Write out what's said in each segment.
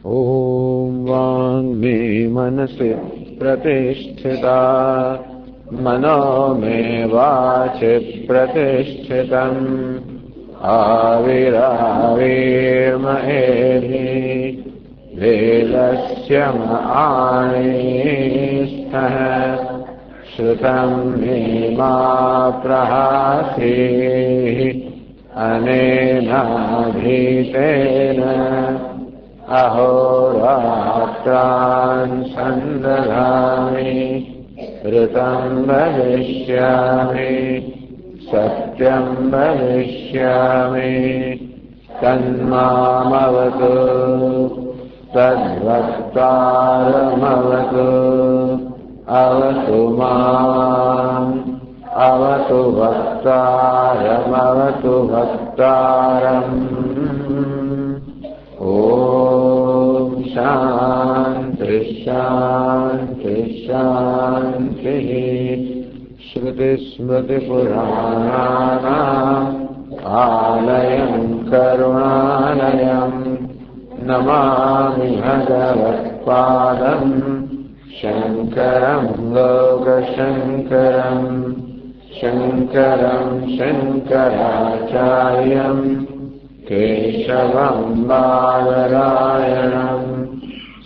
ॐ वाङ्मे मनसि प्रतिष्ठिता मनो मे वाचि प्रतिष्ठितम् आविराविर्महेहि वेदस्य आनेस्थः श्रुतं मे मा प्रहासीः अनेनाधीतेन अहोरात्रान् सन्दधामि ऋतं वदिष्यामि सत्यं वदिष्यामि तन्मामवतु तद्वक्तारमवतु अवतु माम् अवतु वक्तारमवतु वक्तारम् ॐ शान्ति शान्ति शान्तिः। श्रुतिस्मृतिपुराणानाम् आलयं करुणालयं नमामि भगवत्पादम् शङ्करं लोकशङ्करं शङ्करं शङ्कराचार्यं केशवं बादरायणं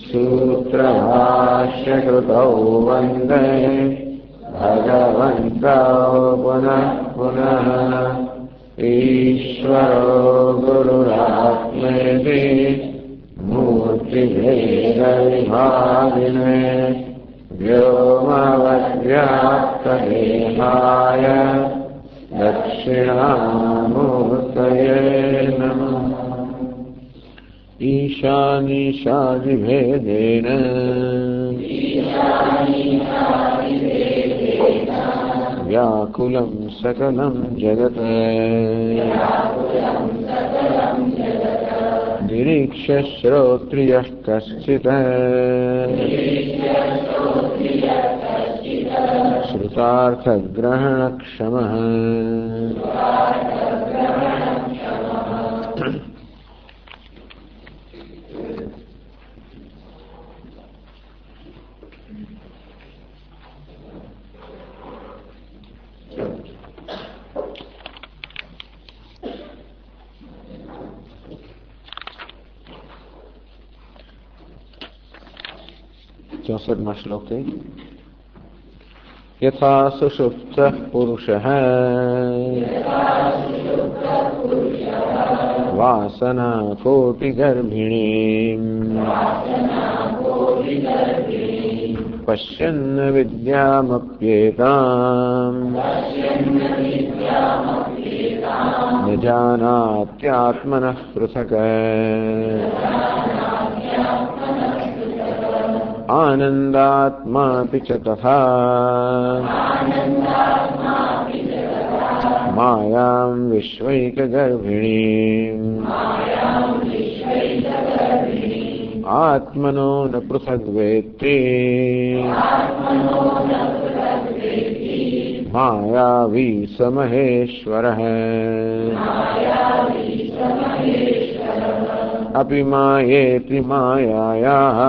सूत्रभाष्यकृतौ वन्दे भगवन्तौ पुनः पुनः। ईश्वरो गुरुरात्मेति मूर्तिभेदविभागिने व्योमवद्व्याप्तदेहाय दक्षिणामूर्तये नमः। ईशानीशादिभेदेन व्याकुलं सकलं जगत् निरीक्ष्य श्रोत्रियः कश्चित् श्रुतार्थग्रहणक्षमः। चौसठवां श्लोक थे। यथा सुषुप्तः पुरुषः वासनाकोटिगर्भिणीम् पश्यन् विद्यामप्येताम् न जानात्यात्मनः पृथक् आनन्दात्मापि च तथा मायां विश्वैकगर्भिणीम् आत्मनो न पृथग्वेत्ति मायावी स महेश्वरः। अपि मायेति मायायाः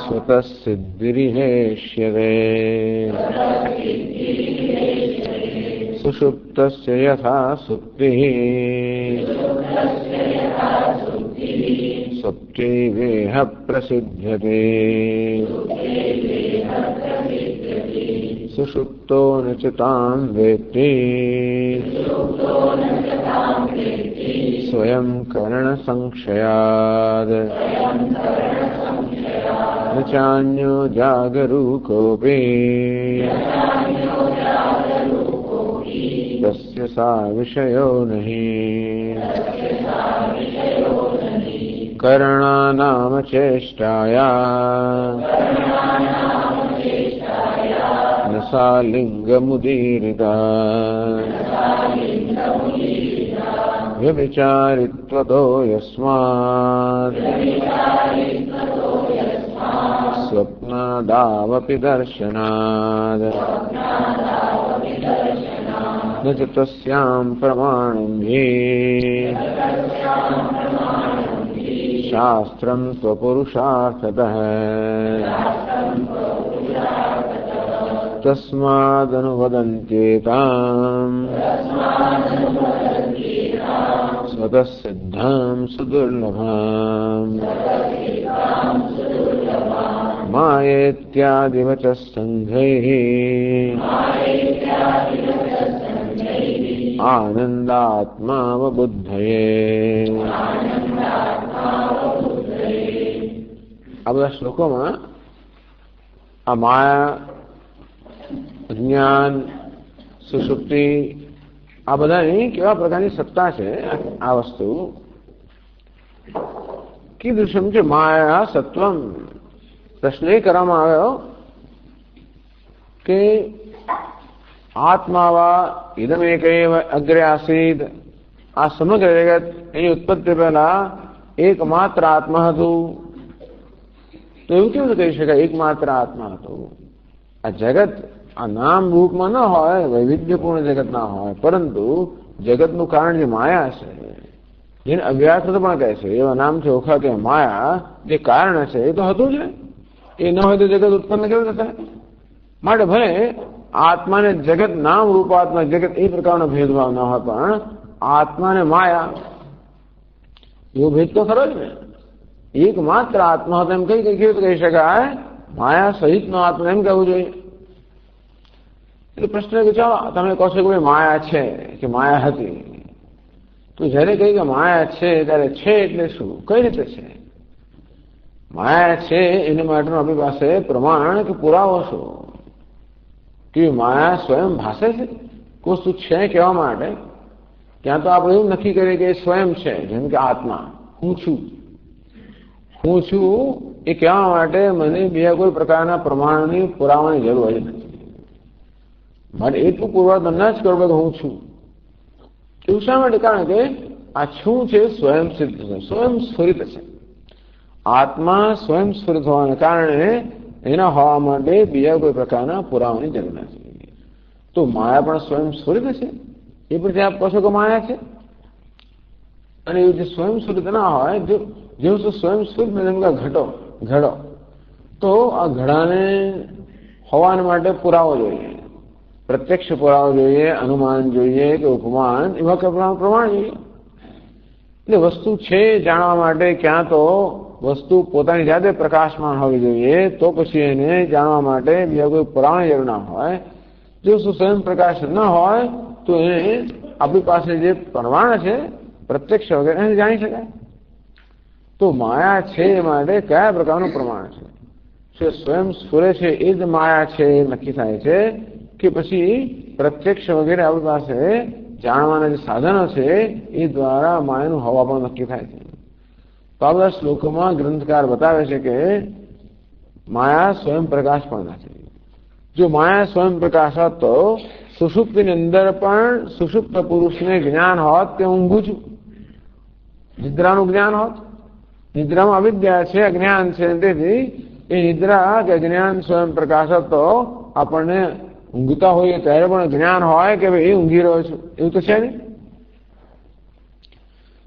स्वतः सिद्धिर्हेष्यते। सुषुप्तस्य यथा सुप्तिः सुप्तिवेह प्रसिद्ध्यते। सुषुप्तो न च तां वेत्ति स्वयं करणसंशयात् न चान्यो जागरूकोऽपि तस्य सा विषयो नहि। करणानाम चेष्टाया न सा लिङ्गमुदीरिता। व्यभिचारित्वतो यस्मात् स्वप्नादावपि दर्शनात् न च तस्यां प्रमाणं हि शास्त्रं स्वपुरुषार्थतः तस्मादनुवदन्त्येताम् स्वतः सिद्धां सुदुर्लभाम् मायेत्यादिवचः सङ्घैः आनन्दात्मावबुद्धये। આ બધા શ્લોકોમાં આ માયા, જ્ઞાન, સુષુપ્તિ આ બધાની કેવા પ્રકારની સત્તા છે આ વસ્તુ કીધું છે. માયા સત્વમ પ્રશ્ન એ કરવામાં આવ્યો કે આત્માવા ઇદમેકૈવ અગ્રે આસીદ, આ સમગ્ર જગત એની ઉત્પત્તિ પહેલા એકમાત્ર આત્મા હતું. તો એવું કેવું કહી શકાય એકમાત્ર આત્મા હતું? આ જગત આ નામ રૂપમાં ન હોય, વૈવિધ્યપૂર્ણ જગત ના હોય, પરંતુ જગતનું કારણ જે માયા છે, જેને અવ્યાકૃત પણ કહે છે, એવા નામથી ઓળખાતી માયા જે કારણ છે એ તો હતું જ ને. એ ન હોય તો જગત ઉત્પન્ન કેવું થશે? માટે ભલે આત્માને જગત નામ રૂપાત્મા જગત એ પ્રકારનો ભેદભાવ ન હોય, પણ આત્માને માયા એવો ભેદ તો ખરો જ ને. એકમાત્ર આત્મા હતો એમ કેવી રીતે કહી શકાય? માયા સહિતનો આત્મા એમ કહેવું જોઈએ. એટલે પ્રશ્ન કે ચાલો તમે કહો છો કે માયા છે કે માયા હતી, તો જયારે કહી કે માયા છે ત્યારે છે એટલે શું, કઈ રીતે છે? માયા છે એના માટેનું આપણી પાસે પ્રમાણ કે પુરાવો શું? કે માયા સ્વયં ભાષે છે કોઈ વસ્તુ છે કહેવા માટે? ત્યાં તો આપણે એવું નક્કી કરીએ કે સ્વયં છે, જેમ કે આત્મા હું છું. હું છું એ કહેવા માટે મને બીજા કોઈ પ્રકારના પ્રમાણની પુરાવાની જરૂર જ નથી. મારે એટલું પૂર્વદન જ કરવું કે હું છું. એવું શા માટે? કારણ કે આ છું છે સ્વયં સિદ્ધ છે, સ્વયં સ્ફુરિત છે. આત્મા સ્વયં સ્ફુરિત હોવાને કારણે એના હોવા માટે બીજા કોઈ પ્રકારના પુરાવાની જરૂર નથી. તો માયા પણ સ્વયં સ્ફુરિત છે, એ પણ આપ કહો છો કે માયા છે. અને એવું જે સ્વયં સ્ફુરિત ના હોય, જેવું સ્વયં સ્ફુરિત જેમ કે ઘડો, તો આ ઘડાને હોવાને માટે પુરાવો જોઈએ, પ્રત્યક્ષ પુરાવો જોઈએ, અનુમાન જોઈએ કે ઉપમાન, એવા પ્રમાણ જોઈએ. એટલે વસ્તુ છે જાણવા માટે ક્યાં તો વસ્તુ પોતાની જાતે પ્રકાશમાન હોવી જોઈએ, તો પછી એને જાણવા માટે બીજા કોઈ પુરાવાની જરૂર ના હોય. જો સ્વયં પ્રકાશ ન હોય તો એને આપણી પાસે જે પ્રમાણ છે પ્રત્યક્ષ વગેરે એને જાણી શકાય. તો માયા છે એ માટે કયા પ્રકારનું પ્રમાણ છે? જે સ્વયં સ્ફુરે છે એ જ માયા છે એ નક્કી થાય છે, કે પછી પ્રત્યક્ષ વગેરે આપણી પાસે જાણવાના જે સાધનો છે એ દ્વારા માયાનું હોવા પણ નક્કી થાય છે. તો આ બધા શ્લોકોમાં ગ્રંથકાર બતાવે છે કે માયા સ્વયં પ્રકાશ પણ નથી. જો માયા સ્વયં પ્રકાશ હોત તો સુષુપ્તિની અંદર પણ સુષુપ્ત પુરુષને જ્ઞાન હોત કે ઊંઘું છું, નિદ્રાનું જ્ઞાન હોત. નિદ્રામાં અવિદ્યા છે, અજ્ઞાન છે, તેથી એ નિદ્રા કે જ્ઞાન સ્વયં પ્રકાશ હોત તો આપણને ઊંઘતા હોઈએ ત્યારે પણ જ્ઞાન હોય કે ભાઈ એ ઊંઘી રહ્યો છું, એવું તો છે નહીં.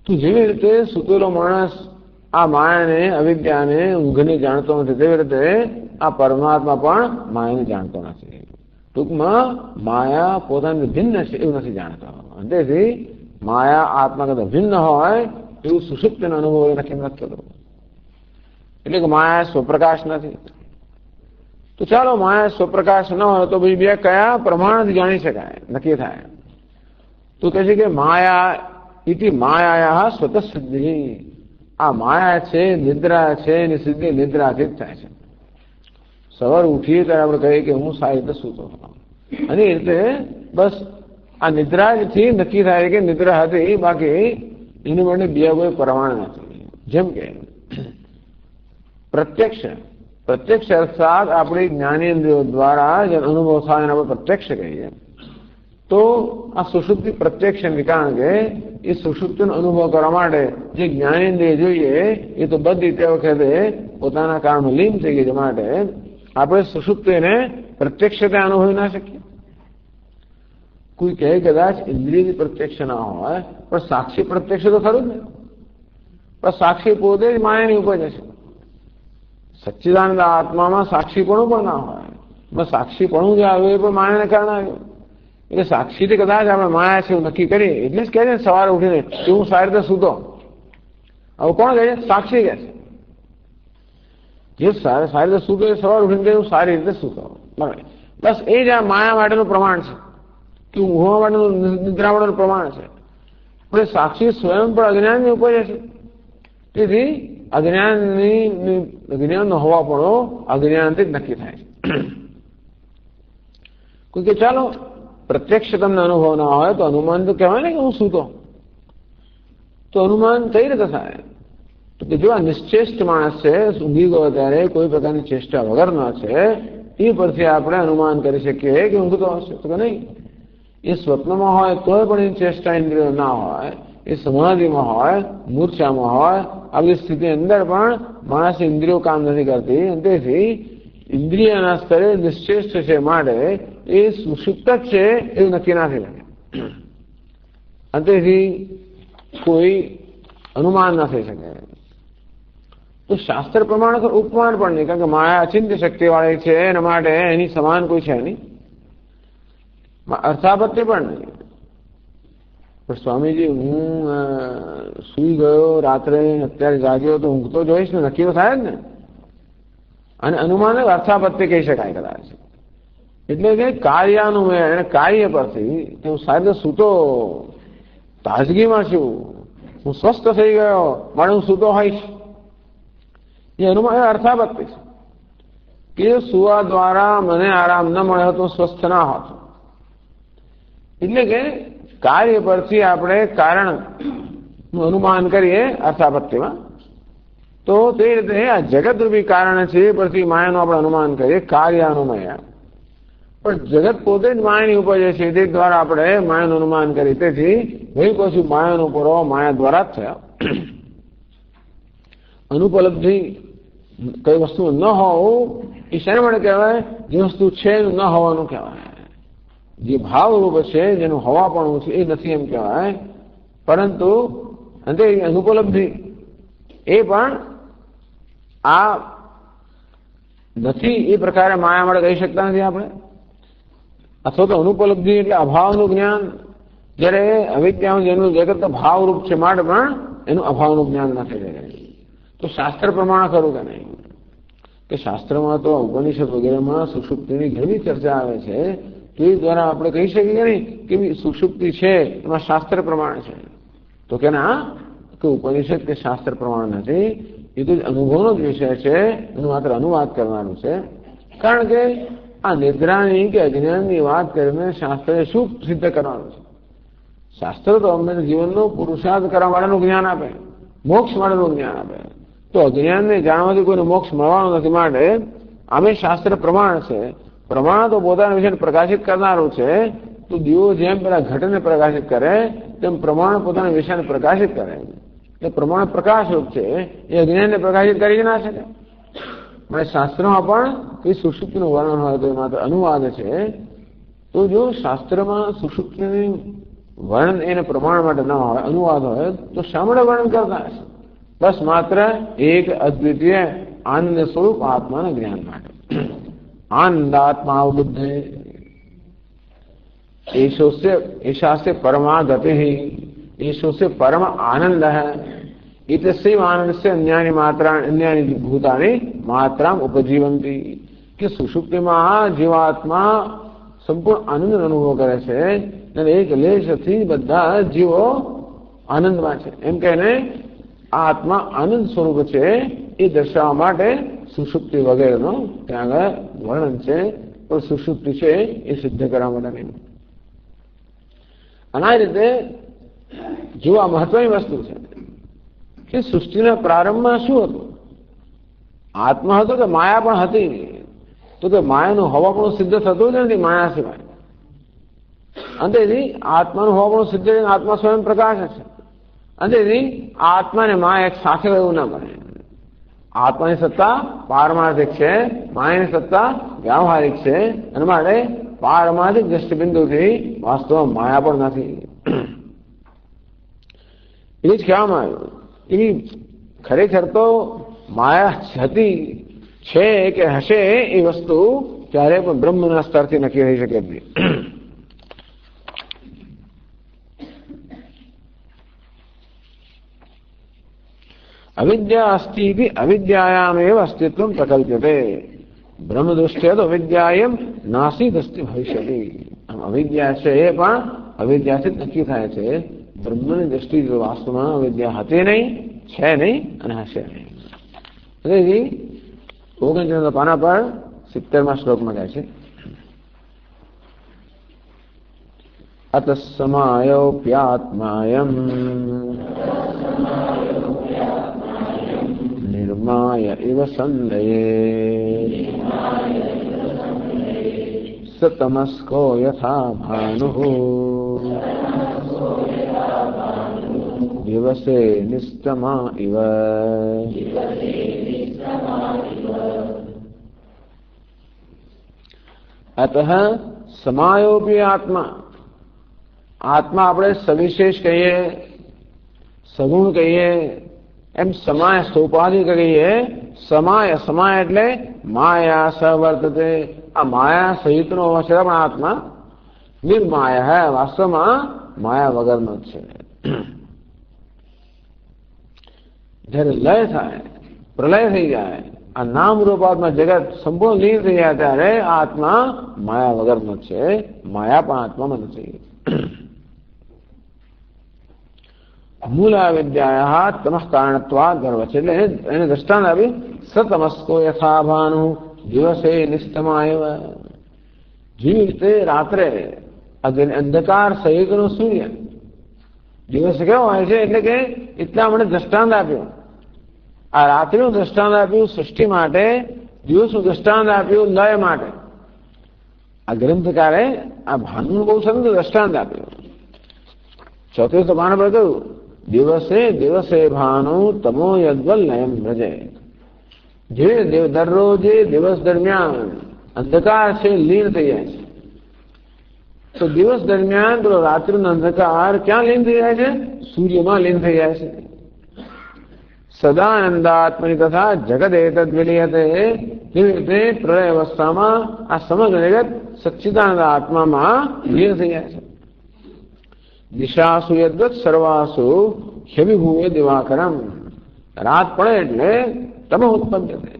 તો જેવી રીતે સુતેલો માણસ આ માયાને અવિદ્યાને ઊંઘને જાણતો નથી, તેવી રીતે આ પરમાત્મા પણ માયાને જાણતો નથી. ટૂંકમાં માયા પોતાની ભિન્ન છે એવું નથી જાણતો. તેથી માયા આત્મા કરતા ભિન્ન હોય એવું સુષુપ્તિનો અનુભવ નક્કી નથી થતો. એટલે કે માયા સ્વપ્રકાશ નથી. તો ચાલો માયા સ્વપ્રકાશ ન હોય તો પછી બે કયા પ્રમાણથી જાણી શકાય, નક્કી થાય? તો કહે છે કે માયા ઇતિ માયા સ્વતઃ સિદ્ધિ. આ માયા છે, નિદ્રા છે, એની સિદ્ધિ નિદ્રાથી જ થાય છે. સવાર ઉઠીએ ત્યારે આપણે કહીએ કે હું સારી રીતે સૂતો, અને એ રીતે બસ આ નિદ્રાથી નક્કી થાય કે નિદ્રા હતી, બાકી એની માટે બીજા કોઈ પ્રમાણ નથી. જેમ કે પ્રત્યક્ષ અર્થાત આપણી જ્ઞાનેન્દ્રિયો દ્વારા જે અનુભવ થાય એને આપણે પ્રત્યક્ષ કહીએ. તો આ સુષુપ્તિ પ્રત્યક્ષ નથી, કારણ કે એ સુષુપ્તિનો અનુભવ કરવા માટે જે જ્ઞાનેન્દ્રિય જોઈએ એ તો બધી તે વખતે પોતાના કારણમાં લીન થઈ ગઈ છે. માટે આપણે સુષુપ્તિને પ્રત્યક્ષ અનુભવી ના શકીએ. કોઈ કહે કદાચ ઇન્દ્રિયથી પ્રત્યક્ષ ના હોય પણ સાક્ષી પ્રત્યક્ષ તો ખરું જ ને. પણ સાક્ષી પોતે જ માયાની ઉપજ છે. સચ્ચિદાનંદ આત્મામાં સાક્ષીપણું પણ ના હોય. બસ સાક્ષીપણું જે આવ્યું એ પણ માયાને કારણે આવ્યું. એટલે સાક્ષીથી કદાચ આપણે માયા છે એવું નક્કી કરીએ એટલે જ કહે છે સવારે ઉઠીને કે હું સારી રીતે સૂતો. હવે કોણ કહે છે? સાક્ષી કહે છે. જે સારી રીતે સૂતો એ સવારે ઉઠીને કહે હું સારી રીતે સૂતો. બરાબર. બસ એ જ આ માયા માટેનું પ્રમાણ છે કે ઊંઘવા માટેનું નિદ્રા માટેનું પ્રમાણ છે. પણ સાક્ષી સ્વયં પણ અજ્ઞાનની ઉપજ છે. તેથી અજ્ઞાન હોવા પડો અજ્ઞાનથી જ નક્કી થાય છે. કોઈ કે ચાલો પ્રત્યક્ષ તમને અનુભવ ના હોય તો અનુમાન તો કહેવાય ને કે હું સૂતો. તો અનુમાન કઈ રીતે થાય? તો કે જો આ નિશ્ચેષ્ટ માણસ છે, ઊંઘી ગયો ત્યારે કોઈ પ્રકારની ચેષ્ટા વગરના છે, એ પરથી આપણે અનુમાન કરી શકીએ કે ઊંઘતો હશે. તો કે નહીં, એ સ્વપ્નમાં હોય તોય પણ એની ચેષ્ટા ઇન્દ્રિયો ના હોય, એ સમાધિમાં હોય, મૂર્છામાં હોય, આ બધી સ્થિતિ અંદર પણ માણસ ઇન્દ્રિયો કામ નથી કરતી. તેથી ઇન્દ્રિયના સ્તરે નિશ્ચેષ્ટ છે માટે એ સુષુપ્ત જ છે એવું નક્કી ના થઈ શકે. તેથી કોઈ અનુમાન ના થઈ શકે. તો શાસ્ત્ર પ્રમાણે ઉપમાન પણ નહીં, કારણ કે માયા અચિંત્ય શક્તિવાળી છે એના માટે એની સમાન કોઈ છે નહીં. અર્થાપત્તિ પણ નહીં. પણ સ્વામીજી હું સુઈ ગયો રાત્રે અત્યારે જાગ્યો તો ઊંઘ તો જોઈશ ને, નક્કી તો થાય જ ને. અને અનુમાન અર્થાપત્તિ કહી શકાય કદાચ. એટલે કે કાર્યાનુમય અને કાર્ય પરથી હું સાહેબ સૂતો તાજગીમાં છું, હું સ્વસ્થ થઈ ગયો મારે હું સૂતો હોઈશ, એ અનુમાન અર્થાપત્તિ છે કે સુવા દ્વારા મને આરામ ન મળ્યો તો સ્વસ્થ ના હોત. એટલે કે કાર્ય પરથી આપણે કારણનું અનુમાન કરીએ અર્થાપત્તિમાં, તો તે રીતે આ જગતરૂપી કારણ છે એ પરથી માયાનું આપણે અનુમાન કરીએ કાર્યાનુમય. પણ જગત પોતે જ માયાની ઉપજ છે, તે દ્વારા આપણે માયાનું અનુમાન કરીએ. તેથી ભાઈ પછી માયાનો પૂરો માયા દ્વારા જ થયા. અનુપલબ્ધિ કઈ વસ્તુ ન હોવું એ શેના માટે કહેવાય? જે વસ્તુ છે એનું ન હોવાનું કહેવાય. જે ભાવરૂપ છે જેનું હોવાપણું છે એ નથી એમ કહેવાય. પરંતુ અંતે અનુપલબ્ધિ એ પણ આ નથી એ પ્રકારે માયા માટે કહી શકતા નથી આપણે. અથવા તો અનુપલબ્ધિ એટલે અભાવનું જ્ઞાન, જ્યારે અવિદ્યાનું જેનું જગત ભાવરૂપ છે માટે પણ એનું અભાવનું જ્ઞાન ના થઈ જાય. તો શાસ્ત્ર પ્રમાણે ખરું કે નહીં? કે શાસ્ત્રમાં તો ઉપનિષદ વગેરેમાં સુષુપ્તિની ઘણી ચર્ચા આવે છે. તો એ દ્વારા આપણે કહી શકીએ નહીં કે સુષુપ્તિ છે એમાં શાસ્ત્ર પ્રમાણે છે. તો કે ના, કે ઉપનિષદ કે શાસ્ત્ર પ્રમાણ નથી, એ તો અનુભવનો જ વિષય છે, એનું માત્ર અનુવાદ કરવાનું છે. કારણ કે આ નિદ્રાની કે અજ્ઞાનની વાત કરીને શાસ્ત્રએ શું સિદ્ધ કરવાનું છે? શાસ્ત્ર તો અમને જીવનનો પુરુષાર્થ કરવા માટેનું જ્ઞાન આપે, મોક્ષ માટેનું જ્ઞાન આપે. તો અજ્ઞાનને જાણવાથી કોઈને મોક્ષ મળવાનો નથી. માટે આમે શાસ્ત્ર પ્રમાણ છે. પ્રમાણ તો પોતાના વિષયને પ્રકાશિત કરનારું છે. તો દીવો જેમ પેલા ઘટને પ્રકાશિત કરે તેમ પ્રમાણ પોતાના વિષયને પ્રકાશિત કરે. એટલે પ્રમાણ પ્રકાશરૂપ છે, એ અજ્ઞાનને પ્રકાશિત કરી ના શકે. મને શાસ્ત્રમાં પણ કઈ સુષુપ્તિનું વર્ણન હોય તો એ માત્ર અનુવાદ છે. તો જો શાસ્ત્રમાં સુષુપ્તિનું વર્ણન એને પ્રમાણ માટે ન હોય, અનુવાદ હોય, તો શા માટે વર્ણન કરતા હશે? બસ માત્ર એક અદ્વિતીય આનંદ સ્વરૂપ આત્માના જ્ઞાન માટે. आनंदात्मा बुद्धे ऐसा से परमा गति ही ऐसो से परम आनंद है. इतस्यैव आनंद से अन्यानि मात्रा अन्यानि भूतानि मात्रा उपजीवंती. कि सुषुप्तिમાં જીવાત્મા સંપૂર્ણ આનંદ અનુભવ કરે છે અને એક લેશથી બધા જીવો આનંદમાં છે એમ કહીને આ આત્મા આનંદ સ્વરૂપ છે એ દર્શાવવા માટે સુષુપ્તિ વગેરેનો ત્યાં આગળ વર્ણન છે. પણ સુષુપ્તિ છે એ સિદ્ધ કરવા માટે નહીં. અને આ રીતે જો આ મહત્વની વસ્તુ છે કે સૃષ્ટિના પ્રારંભમાં શું હતું? આત્મા હતો કે માયા પણ હતી? તો કે માયાનું હોવાપણું સિદ્ધ થતું જ નથી માયા સિવાય. અંતેથી આત્માનું હોવાપણું સિદ્ધ આત્મા સ્વયં પ્રકાશ છે. અંતેથી આત્મા ને માયા એક સાથે એવું ના બને. આત્માની સત્તા પારમાર્થિક છે, માયાની સત્તા વ્યાવહારિક છે. અને માટે પારમાર્થિક દ્રષ્ટિબિંદુથી વાસ્તવમાં માયા પણ નથી. એ જ કહેવામાં આવ્યું. એની ખરેખર તો માયા હતી, છે કે હશે એ વસ્તુ ત્યારે પણ બ્રહ્મના સ્તરથી નક્કી થઈ શકે નહીં. અવિદ્યા અસ્તિ અવિદ્યાયામેવ અસ્તિત્વમ પ્રકલ્પ્યતે. બ્રહ્મ દૃષ્ટિએ તો અવિદ્યાયમ નાસીદ અસ્તિ ભવિષ્યતિ. આમ અવિદ્યા છે એ પણ અવિદ્યાથી જ નક્કી થાય છે. બ્રહ્મની દ્રષ્ટિ વાસ્તવમાં અવિદ્યા હતી નહીં, છે નહીં અને હશે નહીં. તેથી 39 પાના પર 70મા શ્લોકમાં કહે છે, અત સમાયોપ્યાત્માયમ નિર્માય ઇવ સંદયે સતમસ્કો યથા ભાનુઃ દિવસે નિસ્તમા ઇવ. અતઃ સમાયોપી આત્મા. આત્મા આપણે સવિશેષ કહીએ, સગુણ કહીએ, એમ સમાય સોપાધિક કહીએ. સમાય સમાય એટલે માયા સવર્તતે. આ માયા સહિતનો છે પણ આત્મા નિર્માયા હે, વાસ્તવમાં માયા વગરનો જ છે. જયારે લય થાય, પ્રલય થઈ જાય, આ નામ રૂપાત્મા જગત સંપૂર્ણ લીન થઈ જાય ત્યારે આત્મા માયા વગરનો છે. માયા પણ આત્મામાં નથી. મૂળ વિદ્યા તમઃ કારણત્વાદ ગર્વ છે. એટલે એને દ્રષ્ટાંત આપી, સતમસ્કો યથા ભાનુ દિવસે નિસ્તમાયવ. જેવી રીતે રાત્રે અંધકાર સહિતનો સૂર્ય દિવસ કેવો હોય છે, એટલે કે એટલા મને દ્રષ્ટાંત આપ્યું. આ રાત્રિનું દ્રષ્ટાંત આપ્યું સૃષ્ટિ માટે, દિવસનું દ્રષ્ટાંત આપ્યું લય માટે. આ ગ્રંથકારે આ ભાનનું બહુ સરસ દ્રષ્ટાંત આપ્યું. 34 પાના પર કહ્યું, દિવસે દિવસે ભાનુ તમો યદ્વલ નયમ ભજે. જે દરરોજે દિવસ દરમિયાન અંધકાર છે લીન થઈ જાય છે, તો દિવસ દરમિયાન પેલો રાત્રિનો અંધકાર ક્યાં લીન થઈ જાય છે? સૂર્યમાં લીન થઈ જાય છે. સદાનંદાત્મની તથા જગત એતદ વિલીયતે. જેવી રીતે પ્રલય અવસ્થામાં આ સમગ્ર જગત સચ્ચિદાનંદ આત્મામાં લીન થઈ જાય છે. દિશાસુ યદ્વત સર્વાસુ ક્ષવિભૂય દિવાકરમ. રાત પડે એટલે તમ ઉત્પન્ન થાય.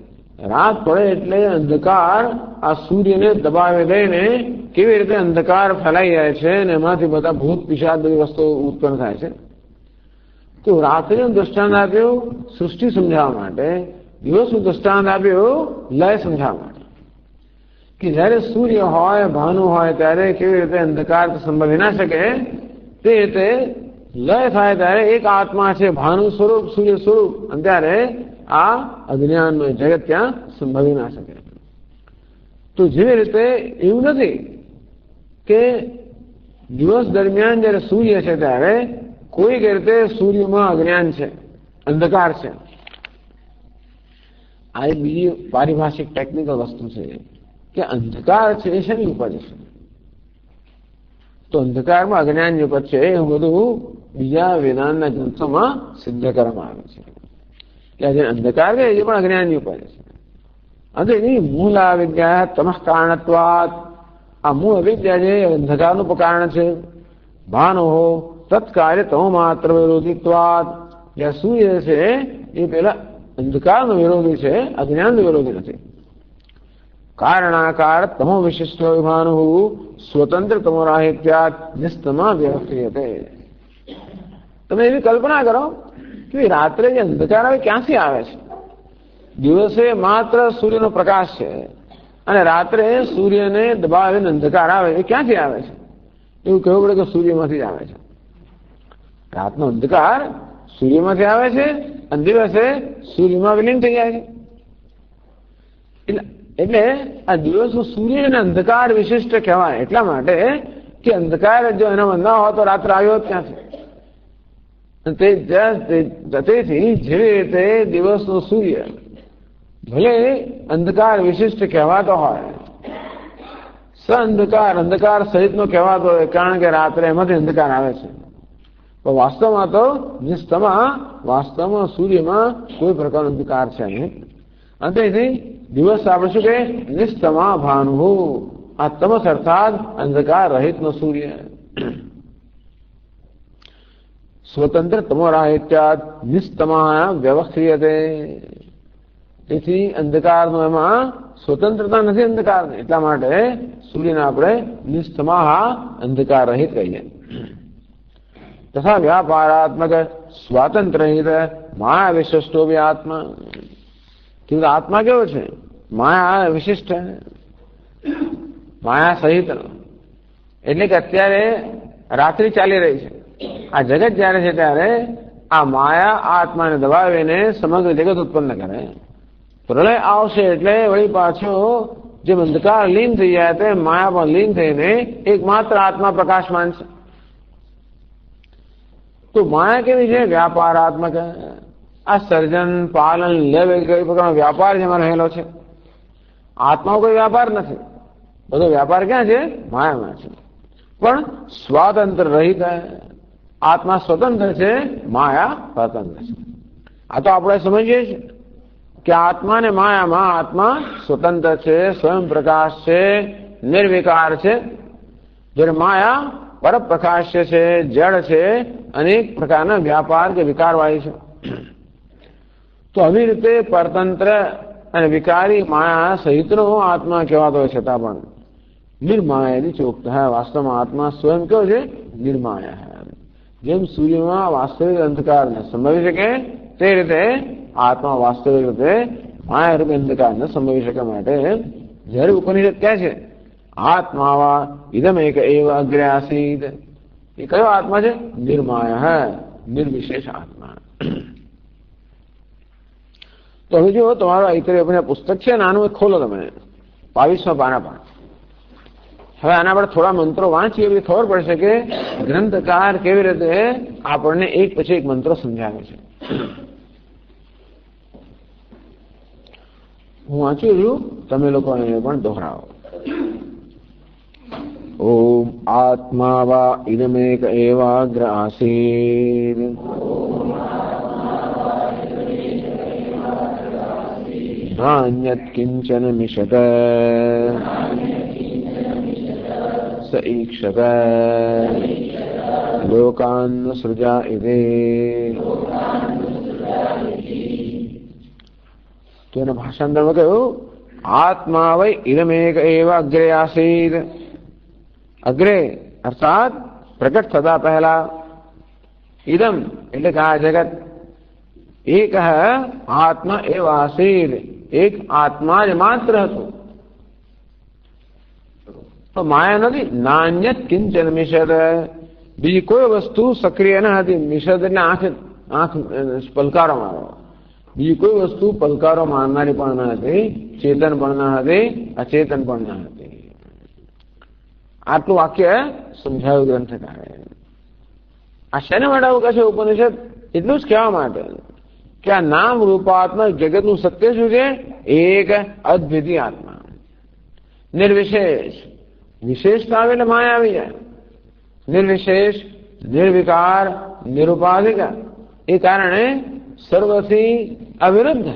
રાત પડે એટલે અંધકાર આ સૂર્યને દબાવી દઈને કેવી રીતે અંધકાર ફેલાઈ જાય છે અને એમાંથી બધા ભૂત પિશાચ બધી વસ્તુઓ ઉત્પન્ન થાય છે. તો રાત્રિનું દ્રષ્ટાંત આપ્યું સૃષ્ટિ સમજાવવા માટે, દિવસનું દ્રષ્ટાંત આપ્યું લય સમજાવવા માટે. કે જયારે સૂર્ય હોય, ભાનુ હોય ત્યારે કેવી રીતે અંધકાર સંભવી ના શકે, તે રીતે લય થાય ત્યારે એક આત્મા છે ભાનુ સ્વરૂપ, સૂર્ય સ્વરૂપ, અને ત્યારે આ અજ્ઞાનનો જગત ત્યાં સંભવી ના શકે. તો જેવી રીતે એવું નથી કે દિવસ દરમિયાન જયારે સૂર્ય છે ત્યારે કોઈક રીતે સૂર્યમાં અજ્ઞાન છે, અંધકાર છે. આ એક બીજી પારિભાષિક ટેકનિકલ વસ્તુ છે કે અંધકાર છે એ શેની ઉપજ છે? તો અંધકારમાં અજ્ઞાનની ઉપજ છે. એવું બધું બીજા વેદાંતના ગ્રંથોમાં સિદ્ધ કરવામાં આવે છે. એટલે અંધકાર છે એ પણ અજ્ઞાનની ઉપજ છે. અને એની મૂળ અવિદ્યા તમઃ કારણત્વાદ. આ મૂળ અવિદ્યા છે અંધકારનું કારણ છે. ભાનો તત્કાર્ય તમો માત્ર વિરોધીત્વાદ. જ્યાં સૂર્ય છે એ પેલા અંધકારનો વિરોધી છે, અજ્ઞાનનો વિરોધી નથી. કારણાકાર તમો વિશિષ્ટ વિભાનુ સ્વતંત્ર તમો રાહિત્યાત નિસ્તમા વ્યવસ્થિયતે. તમે એવી કલ્પના કરો કે રાત્રે જે અંધકાર આવે ક્યાંથી આવે છે? દિવસે માત્ર સૂર્યનો પ્રકાશ છે અને રાત્રે સૂર્યને દબાવીને અંધકાર આવે એ ક્યાંથી આવે છે? એવું કહેવું પડે કે સૂર્યમાંથી જ આવે છે. રાતનો અંધકાર સૂર્યમાંથી આવે છે અને દિવસે સૂર્યમાં વિલીન થઈ જાય છે. એટલે આ દિવસનું સૂર્ય અને અંધકાર વિશિષ્ટ કહેવાય એટલા માટે કે અંધકાર જો એનામાં ન હોય તો રાત્રે આવ્યો જ ક્યાંથી? તેથી જેવી રીતે દિવસનો સૂર્ય ભલે અંધકાર વિશિષ્ટ કહેવાતો હોય, સ અંધકાર, અંધકાર સહિતનો કહેવાતો હોય, કારણ કે રાત્રે એમાંથી અંધકાર આવે છે. પણ વાસ્તવમાં તો નિસ્તમા, વાસ્તવમાં સૂર્યમાં કોઈ પ્રકારનો અંધકાર છે નહીં. અને તેથી દિવસ આપણે શું કહે? નિસ્તમા ભાનુ. આ તમસ અર્થાત અંધકાર રહિતનો સૂર્ય. સ્વતંત્ર તમોરાહિત્યાદ નિસ્તમા વ્યવસ્થિયતે. તેથી અંધકારનો એમાં સ્વતંત્રતા નથી અંધકારની. એટલા માટે સૂર્યને આપણે નિસ્તમા અંધકાર રહિત કહીએ. તથા વ્યાપારાત્મક સ્વાતંત્ર રહિત માયા વિશિષ્ટો બી આત્મા. આત્મા કેવો છે? માયા વિશિષ્ટ, માયા સહિત. એટલે કે અત્યારે રાત્રિ ચાલી રહી છે, આ જગત જયારે છે ત્યારે આ માયા આ આત્માને દબાવીને સમગ્ર જગત ઉત્પન્ન કરે. પ્રલય આવશે એટલે વળી પાછો જે અંધકાર લીન થઈ જાય તે માયા પણ લીન થઈને એકમાત્ર આત્મા પ્રકાશમાન છે. તો માયા કેવી છે? વ્યાપારાત્મક. આ સર્જન, પાલન, લેવ કઈ પ્રકારનો વ્યાપાર જેમાં રહેલો છે. આત્માનો કોઈ વ્યાપાર નથી. બધો વ્યાપાર ક્યાં છે? માયામાં છે. પણ સ્વાતંત્ર રહિત. આત્મા સ્વતંત્ર છે, માયા સ્વતંત્ર છે. આ તો આપણે સમજીએ છીએ કે આત્મા ને માયામાં આત્મા સ્વતંત્ર છે, સ્વયં પ્રકાશ છે, નિર્વિકાર છે. જ્યારે માયા પરપ્રકાશ્ય છે, જડ છે, અનેક પ્રકારના વ્યાપાર કે વિકારવાળી છે. તો આવી રીતે પરતંત્ર અને વિકારી માયા સહિતનો આત્મા કહેવાતો હોય છતાં પણ નિર્માયાની ચોકતા. વાસ્તવમાં આત્મા સ્વયં કયો છે? નિર્માયા. જેમ સૂર્યમાં વાસ્તવિક અંધકારને સંભવી શકે તે રીતે આત્મા વાસ્તવિક રીતે માયા રૂપે અંધકારને સંભવી શકે માટે જયારે ઉપનિષદ કહે છે આત્માવા ઇદમ એક એવ અગ્રે આસીદ, એ કયો આત્મા છે? નિર્માયા, નિર્વિશેષ આત્મા. તો હવે જો તમારા ઐતરેય પુસ્તક છે નાનું, ખોલો તમે 22મા પાના પર. હવે આના પર થોડા મંત્રો વાંચીએ એટલે ખબર પડશે કે ગ્રંથકાર કેવી રીતે આપણને એક પછી એક મંત્રો સમજાવે છે. હું વાંચું છું, તમે લોકો એને પણ દોહરાવો. ઓમ આત્મા વા ઇદમેક એવાગ્ર આસીદ, નાન્યત કિંચન મિષત સ ઈક્ષત લોકાન સૃજા ઇદે. તો એના ભાષાંતરમાં કહ્યું આત્મા વૈ ઇદમેક એવ અગ્રે આસીદ. અગ્રે અર્થાત પ્રગટ થતા પહેલા, ઇદમ એટલે કે આ જગત, એક આત્મા એવ આસીદ, એક આત્મા જ માત્ર હતું. તો માયા નથી. નાન્યત કિંચન મિષદ, બીજી કોઈ વસ્તુ સક્રિય ન હતી. મિષદ એટલે આંખ પલકારો મારો. બીજી કોઈ વસ્તુ પલકારો મારનારી પણ ન હતી, ચેતન પણ ન હતી, અચેતન પણ ન હતી. આટલું વાક્ય સમજાવ્યું ગ્રંથકારે. આ શેના માટે આવું કહે છે ઉપનિષદ? એટલું જ કહેવા માટે કે આ નામ રૂપાત્મક જગતનું સત્ય શું છે? એક અદ્વિતીય આત્મા, નિર્વિશેષ. વિશેષતા આવે એટલે માયા આવી જાય. નિર્વિશેષ, નિર્વિકાર, નિરુપાધિક, એ કારણે સર્વથી અવિરુદ્ધ.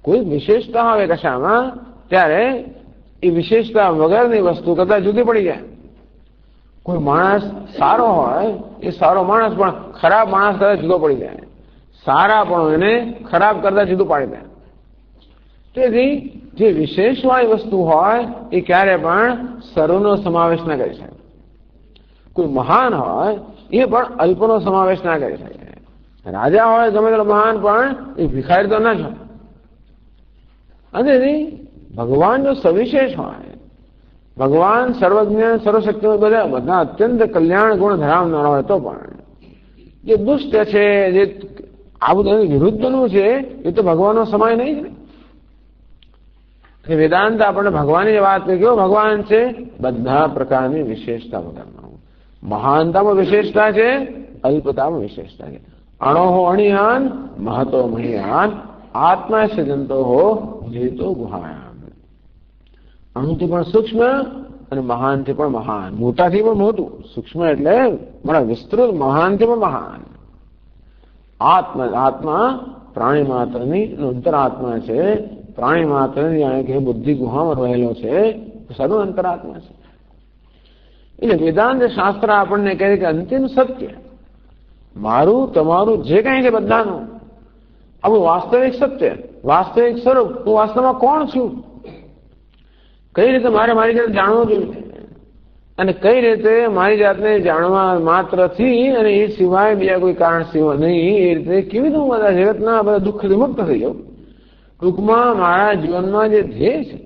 કોઈ વિશેષતા આવે કશામાં ત્યારે એ વિશેષતા વગરની વસ્તુ કરતા જુદી પડી જાય. કોઈ માણસ સારો હોય, એ સારો માણસ પણ ખરાબ માણસ કરતા જુદો પડી જાય. સારા પણ એને ખરાબ કરતા જુદું પાડી દે. તેથી જે વિશેષવાળી વસ્તુ હોય એ ક્યારે પણ સર્વનો સમાવેશ ના કરી શકે. કોઈ મહાન હોય એ પણ અલ્પનો સમાવેશ ના કરી શકે. રાજા હોય ગમે તેટલો મહાન પણ એ ભિખારી તો ના જ હોય. અને ભગવાન જો સવિશેષ હોય, ભગવાન સર્વજ્ઞ સર્વશક્તિ બધા અત્યંત કલ્યાણ ગુણ ધરાવનાર હોય તો પણ જે દુષ્ટ છે, જે આ બધું વિરુદ્ધનું છે, એ તો ભગવાનનો સમય નહીં જ ને. વેદાંત આપણને ભગવાનની વાત કરી, કેવો ભગવાન છે? બધા પ્રકારની વિશેષતા વગરનો. મહાનતામાં વિશેષતા છે, અલ્પતામાં વિશેષતા છે. અણોહો અણિયાન, મહતો મહિયાન, આત્મા સિદ્ધંતો હો જેતો ગુહાયામ. અણુથી પણ સૂક્ષ્મ અને મહાનથી પણ મહાન, મોટાથી પણ મોટું. સૂક્ષ્મ એટલે બડા વિસ્તૃત, મહાનથી પણ મહાન. આત્મા પ્રાણી માત્રની અંતરાત્મા છે. પ્રાણી માત્રની જાણે કે બુદ્ધિ ગુહામાં રહેલો છે, સર્વ અંતરાત્મા છે. એટલે વેદાંત શાસ્ત્ર આપણને કહે કે અંતિમ સત્ય મારું તમારું જે કંઈ છે બધાનું આપણું વાસ્તવિક સત્ય, વાસ્તવિક સ્વરૂપ, હું વાસ્તવમાં કોણ છું, કઈ રીતે મારે મારી જાતને જાણવું જોઈએ અને કઈ રીતે મારી જાતને જાણવા માત્રથી અને એ સિવાય બીજા કોઈ કારણ સિવાય નહીં, એ રીતે કેવી રીતે હું બધા જગતના બધા દુઃખથી મુક્ત થઈ જાઉં. ટૂંકમાં મારા જીવનમાં જે ધ્યેય છે,